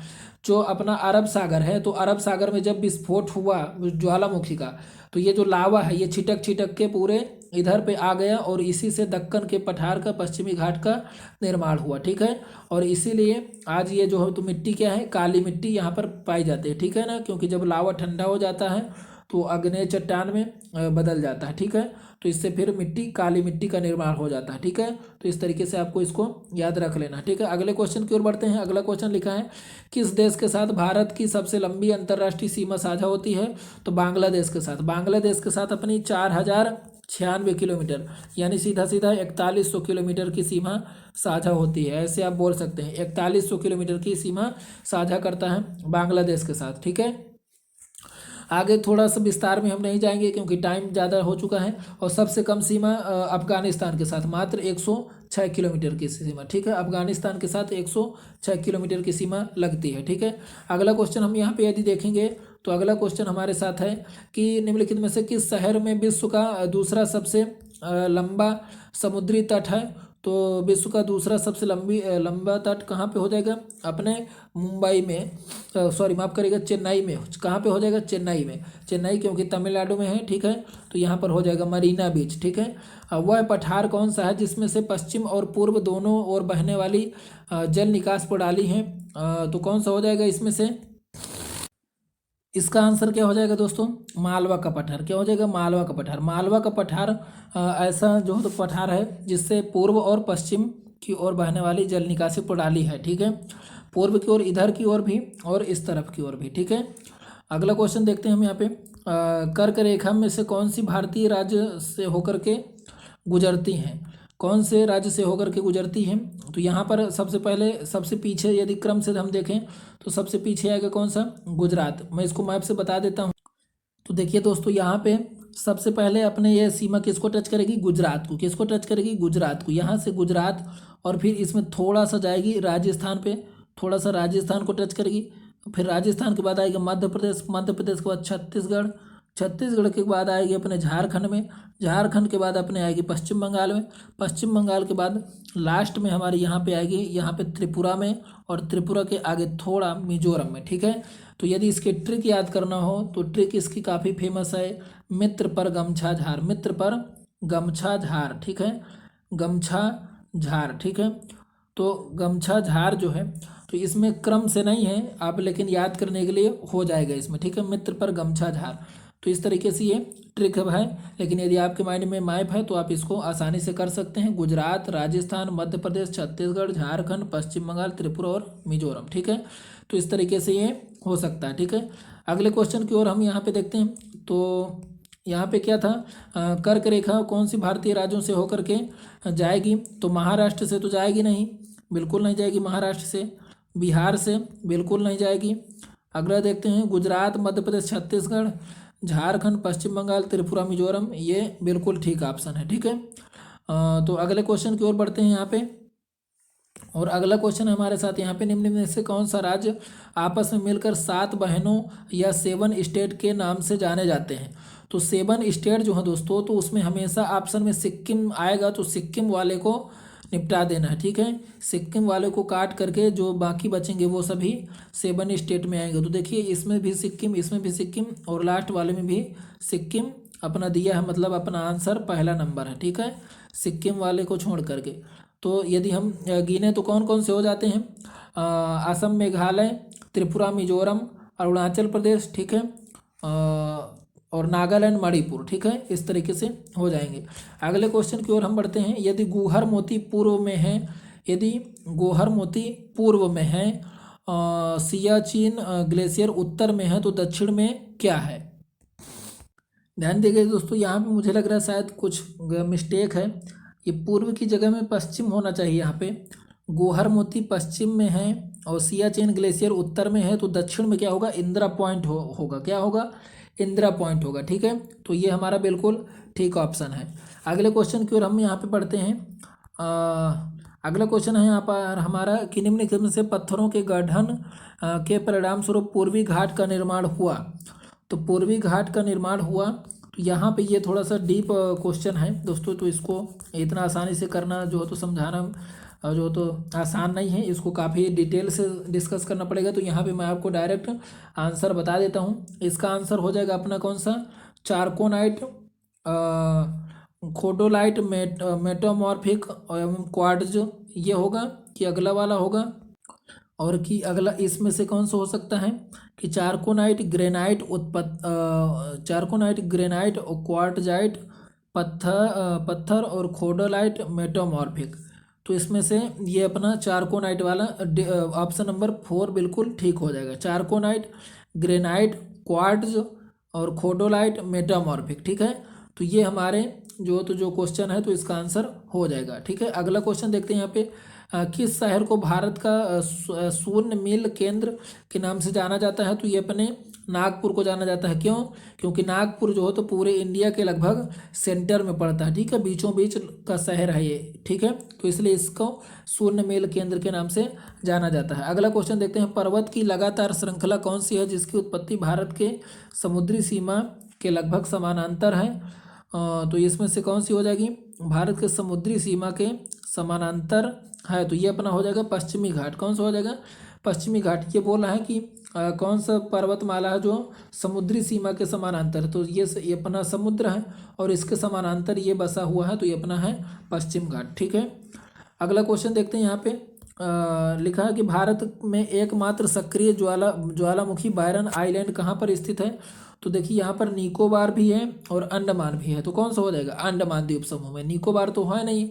जो अपना अरब सागर है, तो अरब सागर में जब विस्फोट हुआ ज्वालामुखी का, तो ये जो लावा है ये छिटक के पूरे इधर पे आ गया, और इसी से दक्कन के पठार का पश्चिमी घाट का निर्माण हुआ, ठीक है। और इसीलिए आज ये जो है तो मिट्टी क्या है? काली मिट्टी यहाँ पर पाई जाती है, ठीक है ना। क्योंकि जब लावा ठंडा हो जाता है तो आग्नेय चट्टान में बदल जाता है, ठीक है। तो इससे फिर काली मिट्टी का निर्माण हो जाता है, ठीक है। तो इस तरीके से आपको इसको याद रख लेना, ठीक है। अगले क्वेश्चन की ओर बढ़ते हैं। अगला क्वेश्चन लिखा है, किस देश के साथ भारत की सबसे लंबी अंतर्राष्ट्रीय सीमा साझा होती है? तो बांग्लादेश के साथ। बांग्लादेश के साथ अपनी 4096 किलोमीटर, यानी सीधा 4100 किलोमीटर की सीमा साझा होती है। ऐसे आप बोल सकते हैं, 4100 किलोमीटर की सीमा साझा करता है बांग्लादेश के साथ, ठीक है। आगे थोड़ा सा विस्तार में हम नहीं जाएंगे क्योंकि टाइम ज़्यादा हो चुका है। और सबसे कम सीमा अफगानिस्तान के साथ, मात्र 106 किलोमीटर की सीमा, ठीक है। अफगानिस्तान के साथ 106 किलोमीटर की सीमा लगती है, ठीक है। अगला क्वेश्चन हम यहाँ पे यदि देखेंगे तो अगला क्वेश्चन हमारे साथ है कि निम्नलिखित में से किस शहर में विश्व का दूसरा सबसे लंबा समुद्री तट है? तो विश्व का दूसरा सबसे लंबा तट कहाँ पे हो जाएगा? अपने मुंबई में, सॉरी माफ़ करिएगा, चेन्नई में। कहाँ पे हो जाएगा? चेन्नई में। चेन्नई क्योंकि तमिलनाडु में है, ठीक है, तो यहाँ पर हो जाएगा मरीना बीच, ठीक है। वह पठार कौन सा है जिसमें से पश्चिम और पूर्व दोनों ओर बहने वाली जल निकास प्रणाली है? तो कौन सा हो जाएगा इसमें से? इसका आंसर क्या हो जाएगा दोस्तों? मालवा का पठार। क्या हो जाएगा? मालवा का पठार। मालवा का पठार ऐसा जो तो पठार है जिससे पूर्व और पश्चिम की ओर बहने वाली जल निकासी प्रणाली है, ठीक है। पूर्व की ओर, इधर की ओर भी और इस तरफ की ओर भी, ठीक है। अगला क्वेश्चन देखते हैं हम यहाँ पे। कर्क रेखा में से कौन सी भारतीय राज्य से होकर के गुजरती हैं? कौन से राज्य से होकर के गुजरती हैं? तो यहाँ पर सबसे पहले, सबसे पीछे यदि क्रम से हम देखें तो सबसे पीछे आएगा कौन सा? गुजरात। मैं इसको मैप से बता देता हूँ। तो देखिए दोस्तों, यहाँ पे सबसे पहले अपने ये सीमा किसको टच करेगी? गुजरात को। किसको टच करेगी? गुजरात को। यहाँ से गुजरात, और फिर इसमें थोड़ा सा जाएगी राजस्थान पे, थोड़ा सा राजस्थान को टच करेगी। फिर राजस्थान के बाद आएगा मध्य प्रदेश, मध्य प्रदेश के बाद छत्तीसगढ़, छत्तीसगढ़ के बाद आएगी अपने झारखंड में, झारखंड के बाद अपने आएगी पश्चिम बंगाल में, पश्चिम बंगाल के बाद लास्ट में हमारी यहाँ पे आएगी, यहाँ पे त्रिपुरा में, और त्रिपुरा के आगे थोड़ा मिजोरम में, ठीक है। तो यदि इसके ट्रिक याद करना हो तो ट्रिक इसकी काफ़ी फेमस है, मित्र पर गमछा झार। मित्र पर गमछा झार, ठीक है, गमछा झार, ठीक है। तो गमछा झार जो है, तो इसमें क्रम से नहीं है आप, लेकिन याद करने के लिए हो जाएगा इसमें, ठीक है। मित्र पर गमछा झार। तो इस तरीके से ये ट्रिक है, लेकिन यदि आपके माइंड में मैप है तो आप इसको आसानी से कर सकते हैं। गुजरात, राजस्थान, मध्य प्रदेश, छत्तीसगढ़, झारखंड, पश्चिम बंगाल, त्रिपुरा और मिजोरम, ठीक है। तो इस तरीके से ये हो सकता है, ठीक है। अगले क्वेश्चन की ओर हम यहाँ पे देखते हैं। तो यहाँ पे क्या था? कर्क रेखा कौन सी भारतीय राज्यों से होकर के जाएगी? तो महाराष्ट्र से तो जाएगी नहीं, बिल्कुल नहीं जाएगी महाराष्ट्र से। बिहार से बिल्कुल नहीं जाएगी। अगला देखते हैं, गुजरात, मध्य प्रदेश, छत्तीसगढ़, झारखंड, पश्चिम बंगाल, त्रिपुरा, मिजोरम, ये बिल्कुल ठीक ऑप्शन है, ठीक है। तो अगले क्वेश्चन की ओर बढ़ते हैं यहाँ पे। और अगला क्वेश्चन हमारे साथ यहाँ पे, निम्न में से कौन सा राज्य आपस में मिलकर 7 बहनों या 7 स्टेट के नाम से जाने जाते हैं? तो 7 स्टेट जो है दोस्तों, तो उसमें हमेशा ऑप्शन में सिक्किम आएगा, तो सिक्किम वाले को निपटा देना है, ठीक है। सिक्किम वाले को काट करके जो बाकी बचेंगे वो सभी 7 स्टेट में आएंगे। तो देखिए, इसमें भी सिक्किम, इसमें भी सिक्किम, और लास्ट वाले में भी सिक्किम अपना दिया है, मतलब अपना आंसर पहला नंबर है, ठीक है, सिक्किम वाले को छोड़ करके। तो यदि हम गिने तो कौन कौन से हो जाते हैं? असम, मेघालय, त्रिपुरा, मिजोरम, अरुणाचल प्रदेश, ठीक है, और नागालैंड, मणिपुर, ठीक है, इस तरीके से हो जाएंगे। अगले क्वेश्चन की ओर हम बढ़ते हैं। यदि गोहर मोती पूर्व में है, यदि गोहर मोती पूर्व में है, सियाचिन ग्लेशियर उत्तर में है, तो दक्षिण में क्या है? ध्यान दीजिए दोस्तों, यहाँ पे मुझे लग रहा है शायद कुछ मिस्टेक है। ये पूर्व की जगह में पश्चिम होना चाहिए। यहाँ पे गोहर मोती पश्चिम में है और सियाचिन ग्लेशियर उत्तर में है, तो दक्षिण में क्या होगा? इंदिरा पॉइंट होगा। क्या होगा? इंदिरा पॉइंट होगा, ठीक है। तो ये हमारा बिल्कुल ठीक ऑप्शन है। अगले क्वेश्चन की ओर हम यहाँ पे पढ़ते हैं। अगला क्वेश्चन है यहाँ पर हमारा कि निम्नलिखित में से पत्थरों के गठन के परिणाम स्वरूप पूर्वी घाट का निर्माण हुआ। तो पूर्वी घाट का निर्माण हुआ, तो यहाँ पे ये थोड़ा सा डीप क्वेश्चन है दोस्तों, तो इसको इतना आसानी से करना जो तो समझाना जो तो आसान नहीं है, इसको काफ़ी डिटेल से डिस्कस करना पड़ेगा। तो यहाँ पे मैं आपको डायरेक्ट आंसर बता देता हूँ। इसका आंसर हो जाएगा अपना कौन सा? चारकोनाइट, खोडोलाइट, मेटामॉर्फिक एवं क्वार्ट्ज, ये होगा कि अगला वाला होगा? और कि अगला इसमें से कौन सा हो सकता है कि चारकोनाइट, ग्रेनाइट, चारकोनाइट, ग्रेनाइट और क्वार्टजाइट, पत्थर और खोडोलाइट, मेटामॉर्फिक। तो इसमें से ये अपना चारकोनाइट वाला ऑप्शन नंबर 4 बिल्कुल ठीक हो जाएगा। चारकोनाइट, ग्रेनाइट, क्वार्ट्ज और खोडोलाइट, मेटामॉर्फिक, ठीक है। तो ये हमारे जो क्वेश्चन है, तो इसका आंसर हो जाएगा, ठीक है। अगला क्वेश्चन देखते हैं यहाँ पे। किस शहर को भारत का स्वर्ण मिल केंद्र के नाम से जाना जाता है? तो ये अपने नागपुर को जाना जाता है। क्यों? क्योंकि नागपुर जो हो तो पूरे इंडिया के लगभग सेंटर में पड़ता है, ठीक है, बीचों बीच का शहर है ये, ठीक है। तो इसलिए इसको स्वर्ण मिल केंद्र के नाम से जाना जाता है। अगला क्वेश्चन देखते हैं। पर्वत की लगातार श्रृंखला कौन सी है जिसकी उत्पत्ति भारत के समुद्री सीमा के लगभग समानांतर है? तो इसमें से कौन सी हो जाएगी, भारत के समुद्री सीमा के समानांतर है, तो ये अपना हो जाएगा पश्चिमी घाट। कौन सा हो जाएगा, पश्चिमी घाट। ये बोल रहा है कि कौन सा पर्वतमाला है जो समुद्री सीमा के समानांतर है, तो ये अपना समुद्र है और इसके समानांतर ये बसा हुआ है, तो ये अपना है पश्चिम घाट। ठीक है, अगला क्वेश्चन देखते हैं। यहाँ पे लिखा है कि भारत में एकमात्र सक्रिय ज्वालामुखी बायरन आइलैंड कहाँ पर स्थित है। तो देखिए यहाँ पर निकोबार भी है और अंडमान भी है, तो कौन सा हो जाएगा, अंडमान द्वीप समूह में। निकोबार तो है नहीं,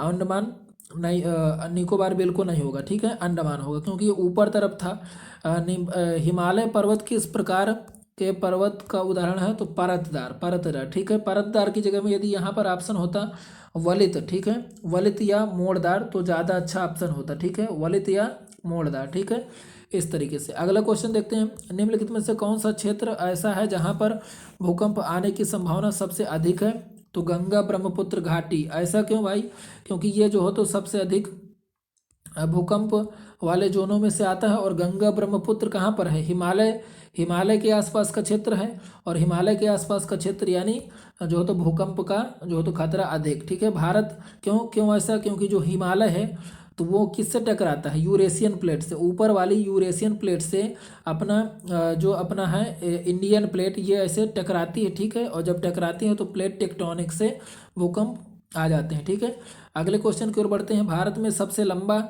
अंडमान नहीं, निकोबार बिल्कुल नहीं होगा। ठीक है, अंडमान होगा क्योंकि ये ऊपर तरफ था। हिमालय पर्वत किस प्रकार के पर्वत का उदाहरण है, तो परतदार। ठीक है, परतदार की जगह में यदि यहाँ पर ऑप्शन होता वलित, ठीक है, वलित या मोड़दार, तो ज़्यादा अच्छा ऑप्शन होता। ठीक है, वलित या मोड़दार। ठीक है, इस तरीके से। अगला क्वेश्चन देखते हैं। निम्नलिखित में से कौन सा क्षेत्र ऐसा है जहाँ पर भूकंप आने की संभावना सबसे अधिक है, तो गंगा ब्रह्मपुत्र घाटी। ऐसा क्यों भाई, क्योंकि ये जो हो तो सबसे अधिक भूकंप वाले जोनों में से आता है। और गंगा ब्रह्मपुत्र कहाँ पर है, हिमालय के आसपास का क्षेत्र है, और हिमालय के आसपास का क्षेत्र यानी जो तो भूकंप का जो तो खतरा अधिक। ठीक है, भारत क्यों ऐसा, क्योंकि जो हिमालय है तो वो किससे टकराता है, यूरेशियन प्लेट से। ऊपर वाली यूरेशियन प्लेट से अपना जो अपना है इंडियन प्लेट, ये ऐसे टकराती है। ठीक है, और जब टकराती है तो प्लेट टेक्टोनिक से भूकंप आ जाते हैं। ठीक है, अगले क्वेश्चन की ओर बढ़ते हैं। भारत में सबसे लंबा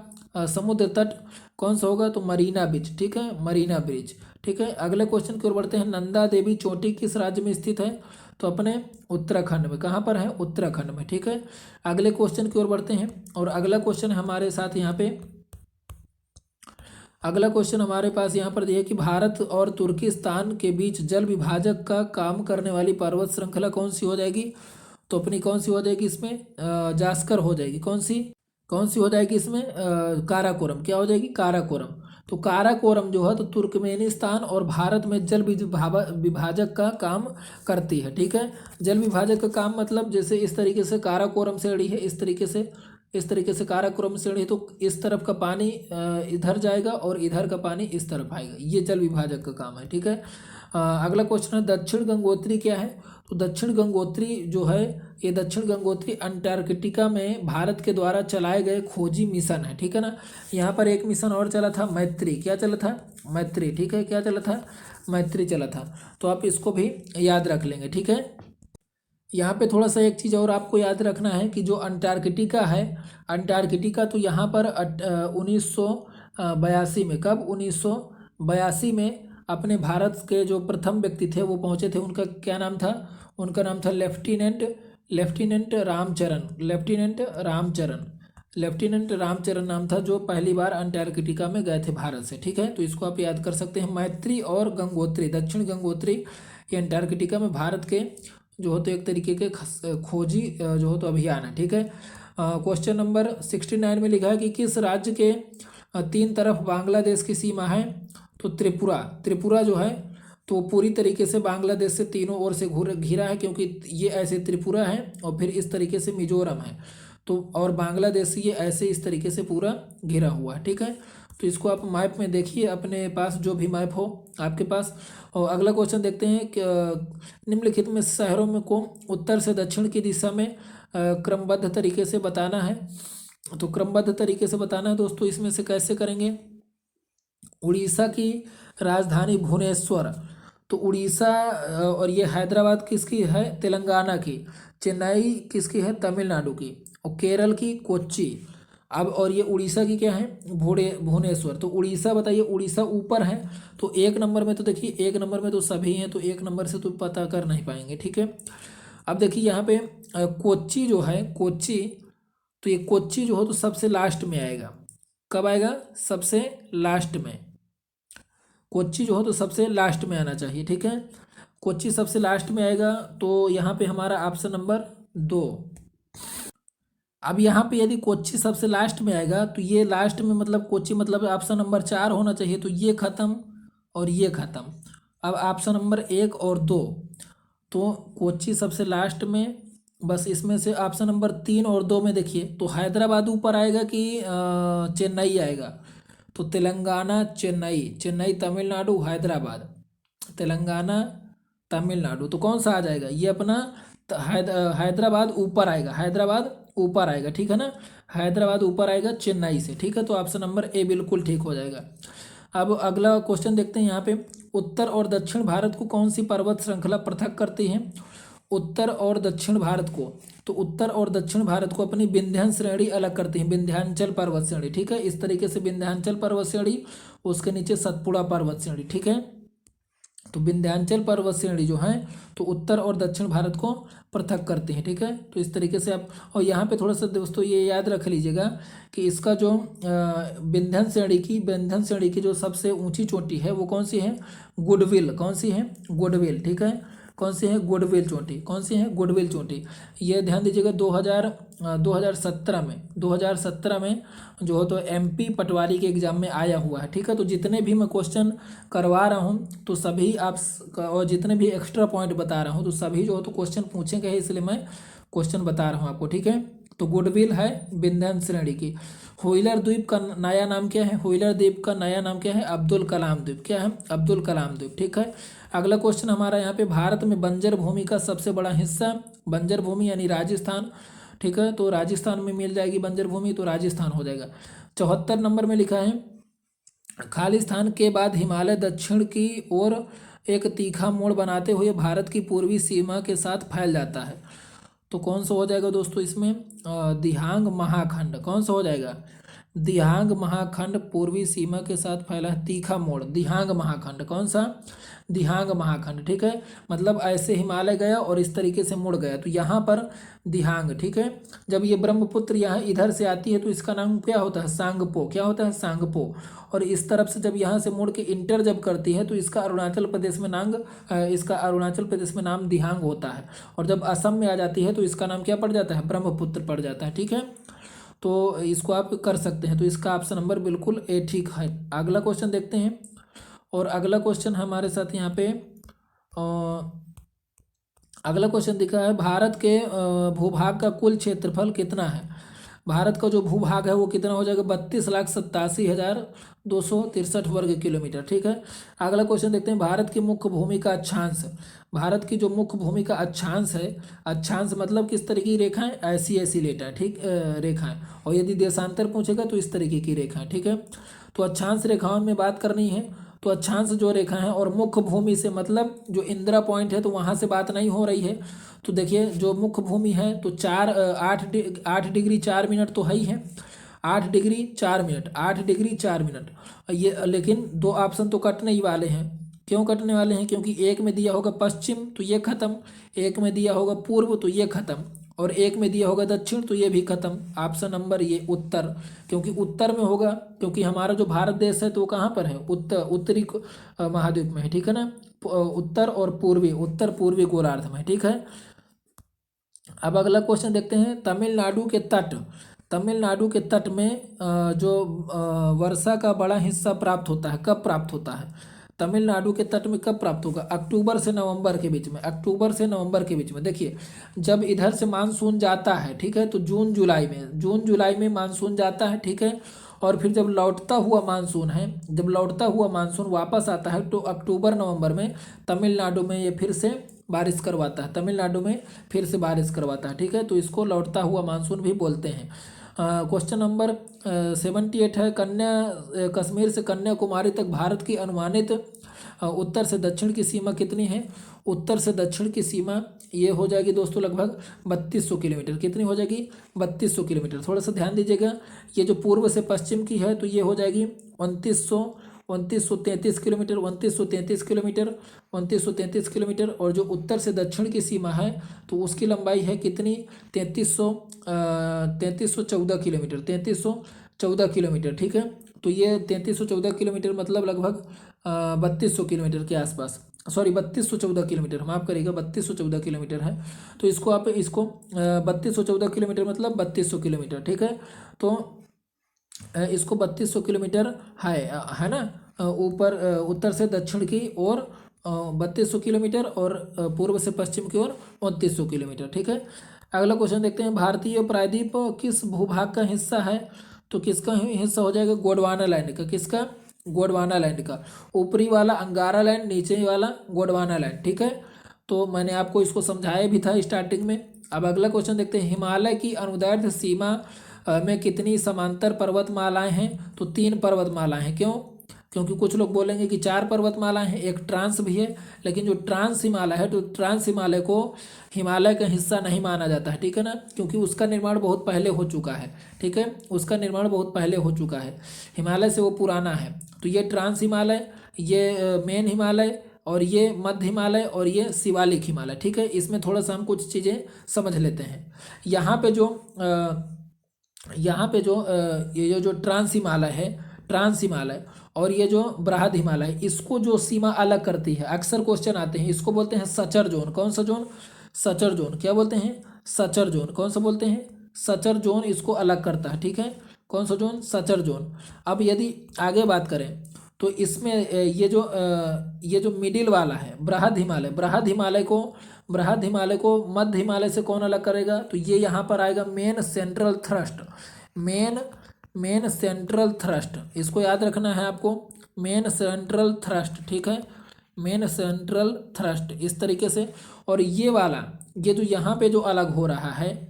समुद्र तट कौन सा होगा, तो मरीना बीच। ठीक है, मरीना ब्रिज। ठीक है, अगले क्वेश्चन की ओर बढ़ते हैं। नंदा देवी चोटी किस राज्य में स्थित है, तो अपने उत्तराखंड में। कहाँ पर है, उत्तराखंड में। ठीक है, अगले क्वेश्चन की ओर बढ़ते हैं। और अगला क्वेश्चन हमारे साथ यहाँ पे, अगला क्वेश्चन हमारे पास यहाँ पर दिया कि भारत और तुर्किस्तान के बीच जल विभाजक का काम करने वाली पर्वत श्रृंखला कौन सी हो जाएगी, तो अपनी कौन सी हो जाएगी इसमें, जास्कर हो जाएगी। कौन सी हो जाएगी इसमें, काराकोरम। क्या हो जाएगी, काराकोरम। तो काराकोरम जो है तो तुर्कमेनिस्तान और भारत में जल विभाजक का काम करती है। ठीक है, जल विभाजक का काम मतलब जैसे इस तरीके से काराकोरम से अड़ी है, इस तरीके से काराकोरम से अड़ी है, तो इस तरफ का पानी इधर जाएगा और इधर का पानी इस तरफ आएगा, ये जल विभाजक का काम है। ठीक है, अगला क्वेश्चन है दक्षिण गंगोत्री क्या है, तो दक्षिण गंगोत्री जो है, ये दक्षिण गंगोत्री अंटार्कटिका में भारत के द्वारा चलाए गए खोजी मिशन है। ठीक है ना, यहाँ पर एक मिशन और चला था, मैत्री। क्या चला था, मैत्री। ठीक है, क्या चला था, मैत्री चला था। तो आप इसको भी याद रख लेंगे। ठीक है, यहाँ पे थोड़ा सा एक चीज़ और आपको याद रखना है कि जो अंटार्कटिका है, अंटार्कटिका तो यहाँ पर 1982 में, कब, 1982 में अपने भारत के जो प्रथम व्यक्ति थे वो पहुँचे थे। उनका क्या नाम था, उनका नाम था लेफ्टिनेंट रामचरण नाम था, जो पहली बार अंटार्कटिका में गए थे भारत से। ठीक है, तो इसको आप याद कर सकते हैं। मैत्री और गंगोत्री, दक्षिण गंगोत्री, ये अंटार्कटिका में भारत के जो हो तो एक तरीके के खोजी जो हो तो अभियान है। ठीक है, क्वेश्चन नंबर 69 में लिखा है कि किस राज्य के 3 तरफ बांग्लादेश की सीमा है, तो त्रिपुरा जो है तो पूरी तरीके से बांग्लादेश से तीनों ओर से घिरा है, क्योंकि ये ऐसे त्रिपुरा है और फिर इस तरीके से मिजोरम है, तो और बांग्लादेश ये ऐसे इस तरीके से पूरा घिरा हुआ है। ठीक है, तो इसको आप मैप में देखिए, अपने पास जो भी मैप हो आपके पास। और अगला क्वेश्चन देखते हैं कि निम्नलिखित में शहरों में को उत्तर से दक्षिण की दिशा में क्रमबद्ध तरीके से बताना है। तो क्रमबद्ध तरीके से बताना है दोस्तों, इसमें से कैसे करेंगे। उड़ीसा की राजधानी भुवनेश्वर, तो उड़ीसा और ये हैदराबाद किसकी है, तेलंगाना की। चेन्नई किसकी है, तमिलनाडु की। और केरल की कोच्चि। अब और ये उड़ीसा की क्या है, भुवनेश्वर। तो उड़ीसा बताइए, उड़ीसा ऊपर है, तो 1 नंबर में तो देखिए 1 नंबर में तो सभी हैं, तो 1 नंबर से तो पता कर नहीं पाएंगे। ठीक है, अब देखिए यहाँ पे कोच्चि जो है, कोच्चि, तो ये कोच्चि जो हो तो सबसे लास्ट में आएगा। कब आएगा, सबसे लास्ट में। कोच्चि जो हो तो सबसे लास्ट में आना चाहिए। ठीक है, कोच्चि सबसे लास्ट में आएगा, तो यहाँ पे हमारा ऑप्शन नंबर 2। अब यहाँ पे यदि कोच्चि सबसे लास्ट में आएगा तो ये लास्ट में मतलब कोच्चि मतलब ऑप्शन नंबर 4 होना चाहिए, तो ये खत्म और ये खत्म। अब ऑप्शन नंबर 1 और 2, तो कोच्चि सबसे लास्ट में, बस इसमें से ऑप्शन नंबर 3 और 2 में देखिए, तो हैदराबाद ऊपर आएगा कि चेन्नई आएगा, तो तेलंगाना चेन्नई तमिलनाडु हैदराबाद, तेलंगाना तमिलनाडु, तो कौन सा आ जाएगा, ये अपना तो हैदराबाद ऊपर आएगा, हैदराबाद ऊपर आएगा, ठीक है ना, हैदराबाद ऊपर आएगा चेन्नई से, ठीक है। तो ऑप्शन नंबर ए बिल्कुल ठीक हो जाएगा। अब अगला क्वेश्चन देखते हैं यहाँ पे, उत्तर और दक्षिण भारत को कौन सी पर्वत श्रृंखला पृथक करती है? उत्तर और दक्षिण भारत को, तो उत्तर और दक्षिण भारत को अपनी विंध्य श्रेणी अलग करती है, विंध्यांचल पर्वत श्रेणी, ठीक है। इस तरीके से विंध्यांचल पर्वत श्रेणी, उसके नीचे सतपुड़ा पर्वत श्रेणी, ठीक है। तो विंध्यांचल पर्वत श्रेणी जो है तो उत्तर और दक्षिण भारत को पृथक करते हैं, ठीक है। तो इस तरीके से आप, और यहाँ पे थोड़ा सा दोस्तों ये याद रख लीजिएगा कि इसका जो विंध्य श्रेणी की जो सबसे ऊंची चोटी है वो कौन सी है? गुडविल, कौन सी है? गुडविल, ठीक है। कौन सी है? गुडविल चोटी, कौन सी है? गुडविल चोटी। ये ध्यान दीजिएगा 2017 में जो है तो एमपी पटवारी के एग्जाम में आया हुआ है, ठीक है। तो जितने भी मैं क्वेश्चन करवा रहा हूँ तो सभी आप, और जितने भी एक्स्ट्रा पॉइंट बता रहा हूँ तो सभी जो है तो क्वेश्चन पूछेंगे, इसलिए मैं क्वेश्चन बता रहा हूँ आपको, ठीक है। तो गुडविल है विंध्य श्रेणी की। व्हीलर द्वीप का नया नाम क्या है? व्हीलर द्वीप का नया नाम क्या है? अब्दुल कलाम द्वीप। क्या है? अब्दुल कलाम द्वीप, ठीक है। अगला क्वेश्चन हमारा यहाँ पे, भारत में बंजर भूमि का सबसे बड़ा हिस्सा, बंजर भूमि यानी राजस्थान, ठीक है। तो राजस्थान में मिल जाएगी बंजर भूमि, तो राजस्थान हो जाएगा। 74 नंबर में लिखा है, खालिस्तान के बाद हिमालय दक्षिण की ओर एक तीखा मोड़ बनाते हुए भारत की पूर्वी सीमा के साथ फैल जाता है। तो कौन सा हो जाएगा दोस्तों इसमें? दिहांग महाखंड। कौन सा हो जाएगा? दिहांग महाखंड पूर्वी सीमा के साथ फैला है तीखा मोड़, दिहांग महाखंड। कौन सा? दिहांग महाखंड, ठीक है। मतलब ऐसे हिमालय गया और इस तरीके से मुड़ गया, तो यहाँ पर दिहांग, ठीक है। जब ये ब्रह्मपुत्र यहाँ इधर से आती है तो इसका नाम क्या होता है? सांगपो। क्या होता है? सांगपो। और इस तरफ से जब यहाँ से मुड़ के इंटर जब करती है तो इसका अरुणाचल प्रदेश में नाम दिहांग होता है। और जब असम में आ जाती है तो इसका नाम क्या पड़ जाता है? ब्रह्मपुत्र पड़ जाता है, ठीक है। तो इसको आप कर सकते हैं, तो इसका ऑप्शन नंबर बिल्कुल ए ठीक है। अगला क्वेश्चन देखते हैं, और अगला क्वेश्चन हमारे साथ यहाँ पे अगला क्वेश्चन दिखा है, भारत के भूभाग का कुल क्षेत्रफल कितना है? भारत का जो भूभाग है वो कितना हो जाएगा? 32,87,263 वर्ग किलोमीटर, ठीक है। अगला क्वेश्चन देखते हैं, भारत की मुख्य भूमि का अक्षांश। भारत की जो मुख्य भूमि का अक्षांश है, अक्षांश मतलब किस तरीके की रेखाएं? ऐसी ऐसी लेटा, ठीक, रेखाएं। और यदि देशांतर पूछेगा तो इस तरीके की रेखाएं, ठीक है। तो अक्षांश रेखाओं में बात करनी है, तो अक्षांश जो रेखा है, और मुख्य भूमि से मतलब जो इंदिरा पॉइंट है तो वहाँ से बात नहीं हो रही है। तो देखिए जो मुख्य भूमि है तो 8 डिग्री 4 मिनट तो है ही है, 8 डिग्री 4 मिनट, 8 डिग्री 4 मिनट ये, लेकिन दो ऑप्शन तो कटने ही वाले हैं। क्यों कटने वाले हैं? क्योंकि एक में दिया होगा पश्चिम तो ये खत्म, एक में दिया होगा पूर्व तो ये खत्म, और एक में दिया होगा दक्षिण तो ये भी खत्म। ऑप्शन नंबर ये उत्तर, क्योंकि उत्तर में होगा, क्योंकि हमारा जो भारत देश है तो वो कहाँ पर है? उत्तरी महाद्वीप में है, ठीक है ना। उत्तर पूर्वी गोलार्ध में, ठीक है। अब अगला क्वेश्चन देखते हैं, तमिलनाडु के तट में जो वर्षा का बड़ा हिस्सा प्राप्त होता है, कब प्राप्त होता है? तमिलनाडु के तट में कब प्राप्त होगा? अक्टूबर से नवंबर के बीच में, अक्टूबर से नवंबर के बीच में। देखिए जब इधर से मानसून जाता है, ठीक है, तो जून जुलाई में मानसून जाता है, ठीक है। और फिर जब लौटता हुआ मानसून वापस आता है तो अक्टूबर नवंबर में तमिलनाडु में ये फिर से बारिश करवाता है, ठीक है। तो इसको लौटता हुआ मानसून भी बोलते हैं। क्वेश्चन नंबर 78 है, कश्मीर से कन्याकुमारी तक भारत की अनुमानित उत्तर से दक्षिण की सीमा कितनी है? उत्तर से दक्षिण की सीमा ये हो जाएगी दोस्तों लगभग 3200 किलोमीटर। कितनी हो जाएगी? 3200 किलोमीटर। थोड़ा सा ध्यान दीजिएगा, ये जो पूर्व से पश्चिम की है तो ये हो जाएगी 2933 किलोमीटर, 2933 किलोमीटर। और जो उत्तर से दक्षिण की सीमा है तो उसकी लंबाई है कितनी? 3314 किलोमीटर, 3314 किलोमीटर, ठीक है। तो ये 3314 किलोमीटर मतलब लगभग 3200 किलोमीटर के आसपास, सॉरी 3214 किलोमीटर, माफ करिएगा 3214 किलोमीटर है। तो इसको 3214 किलोमीटर मतलब 3200 किलोमीटर, ठीक है। तो इसको 3200 किलोमीटर है ना, ऊपर उत्तर से दक्षिण की ओर 3200 किलोमीटर, और पूर्व से पश्चिम की ओर 2900 किलोमीटर, ठीक है। अगला क्वेश्चन देखते हैं, भारतीय प्रायद्वीप किस भूभाग का हिस्सा है? तो किसका हिस्सा हो जाएगा? गोंडवाना लैंड का। किसका? गोंडवाना लैंड का। ऊपरी वाला अंगारा लैंड, नीचे वाला गोंडवाना लैंड, ठीक है। तो मैंने आपको इसको समझाया भी था स्टार्टिंग में। अब अगला क्वेश्चन देखते हैं, हिमालय की अनुदैर्ध्य सीमा में कितनी समांतर पर्वतमालाएं हैं? तो 3 पर्वतमालाएं हैं। क्यों? क्योंकि कुछ लोग बोलेंगे कि 4 पर्वतमालाएं हैं, एक ट्रांस भी है, लेकिन जो ट्रांस हिमालय है तो ट्रांस हिमालय को हिमालय का हिस्सा नहीं माना जाता है, ठीक है ना, क्योंकि उसका निर्माण बहुत पहले हो चुका है, ठीक है, उसका निर्माण बहुत पहले हो चुका है, हिमालय से वो पुराना है। तो ये ट्रांस हिमालय, ये मेन हिमालय, और ये मध्य हिमालय, और ये शिवालिक हिमालय, ठीक है। इसमें थोड़ा सा हम कुछ चीज़ें समझ लेते हैं। यहाँ पे जो ये जो ट्रांस हिमालय है, ट्रांस हिमालय, और ये जो बृहद हिमालय, इसको जो सीमा अलग करती है, अक्सर क्वेश्चन आते हैं, इसको बोलते हैं सचर जोन। कौन सा जोन? Suture zone. क्या बोलते हैं? Suture zone. कौन सा बोलते हैं? सचर जोन इसको अलग करता है, ठीक है। कौन सा जोन? Suture zone. अब यदि आगे बात करें तो इसमें ये जो मिडिल वाला है बृहद हिमालय, बृहद हिमालय को मध्य हिमालय से कौन अलग करेगा? तो ये यहाँ पर आएगा main central thrust, main central thrust, इसको याद रखना है आपको, मेन सेंट्रल थ्रस्ट, ठीक है, मेन सेंट्रल थ्रस्ट, इस तरीके से। और ये वाला, ये जो यहाँ पे जो अलग हो रहा है,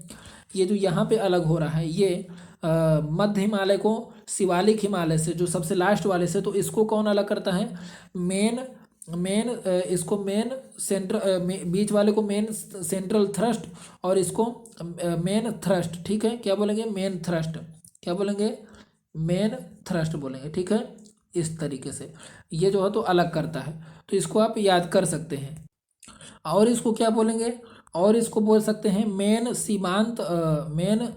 ये जो यहाँ पे अलग हो रहा है, ये मध्य हिमालय को शिवालिक हिमालय से, जो सबसे लास्ट वाले से, तो इसको कौन अलग करता है? इसको मेन बीच वाले को मेन सेंट्रल थ्रस्ट, और इसको मेन थ्रस्ट, ठीक है। क्या बोलेंगे? Main thrust. क्या बोलेंगे? मेन थ्रस्ट बोलेंगे, ठीक है। इस तरीके से ये जो है तो अलग करता है, तो इसको आप याद कर सकते हैं। और इसको क्या बोलेंगे? और इसको बोल सकते हैं मेन सीमांत मेन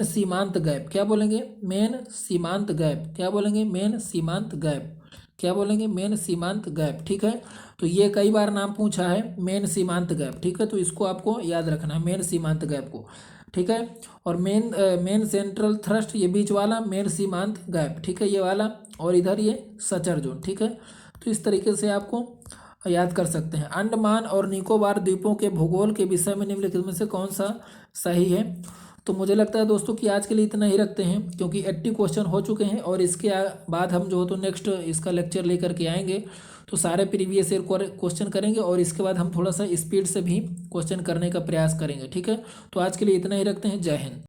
सीमांत गैप। क्या बोलेंगे? मेन सीमांत गैप। क्या बोलेंगे? मेन सीमांत गैप। क्या बोलेंगे? मेन सीमांत गैप, ठीक है। तो ये कई बार नाम पूछा है, मेन सीमांत गैप, ठीक है। तो इसको आपको याद रखना है, मेन सीमांत गैप को, ठीक है। और मेन सेंट्रल थ्रस्ट, ये बीच वाला मेन सीमांत गैप, ठीक है, ये वाला, और इधर ये सचर जोन, ठीक है। तो इस तरीके से आपको याद कर सकते हैं। अंडमान और निकोबार द्वीपों के भूगोल के विषय में निम्नलिखित में से कौन सा सही है? तो मुझे लगता है दोस्तों कि आज के लिए इतना ही रखते हैं, क्योंकि 80 क्वेश्चन हो चुके हैं, और इसके बाद हम जो हो तो नेक्स्ट इसका लेक्चर लेकर के आएंगे, तो सारे प्रीवियस ईयर क्वेश्चन करेंगे, और इसके बाद हम थोड़ा सा स्पीड से भी क्वेश्चन करने का प्रयास करेंगे, ठीक है। तो आज के लिए इतना ही रखते हैं। जय हिंद।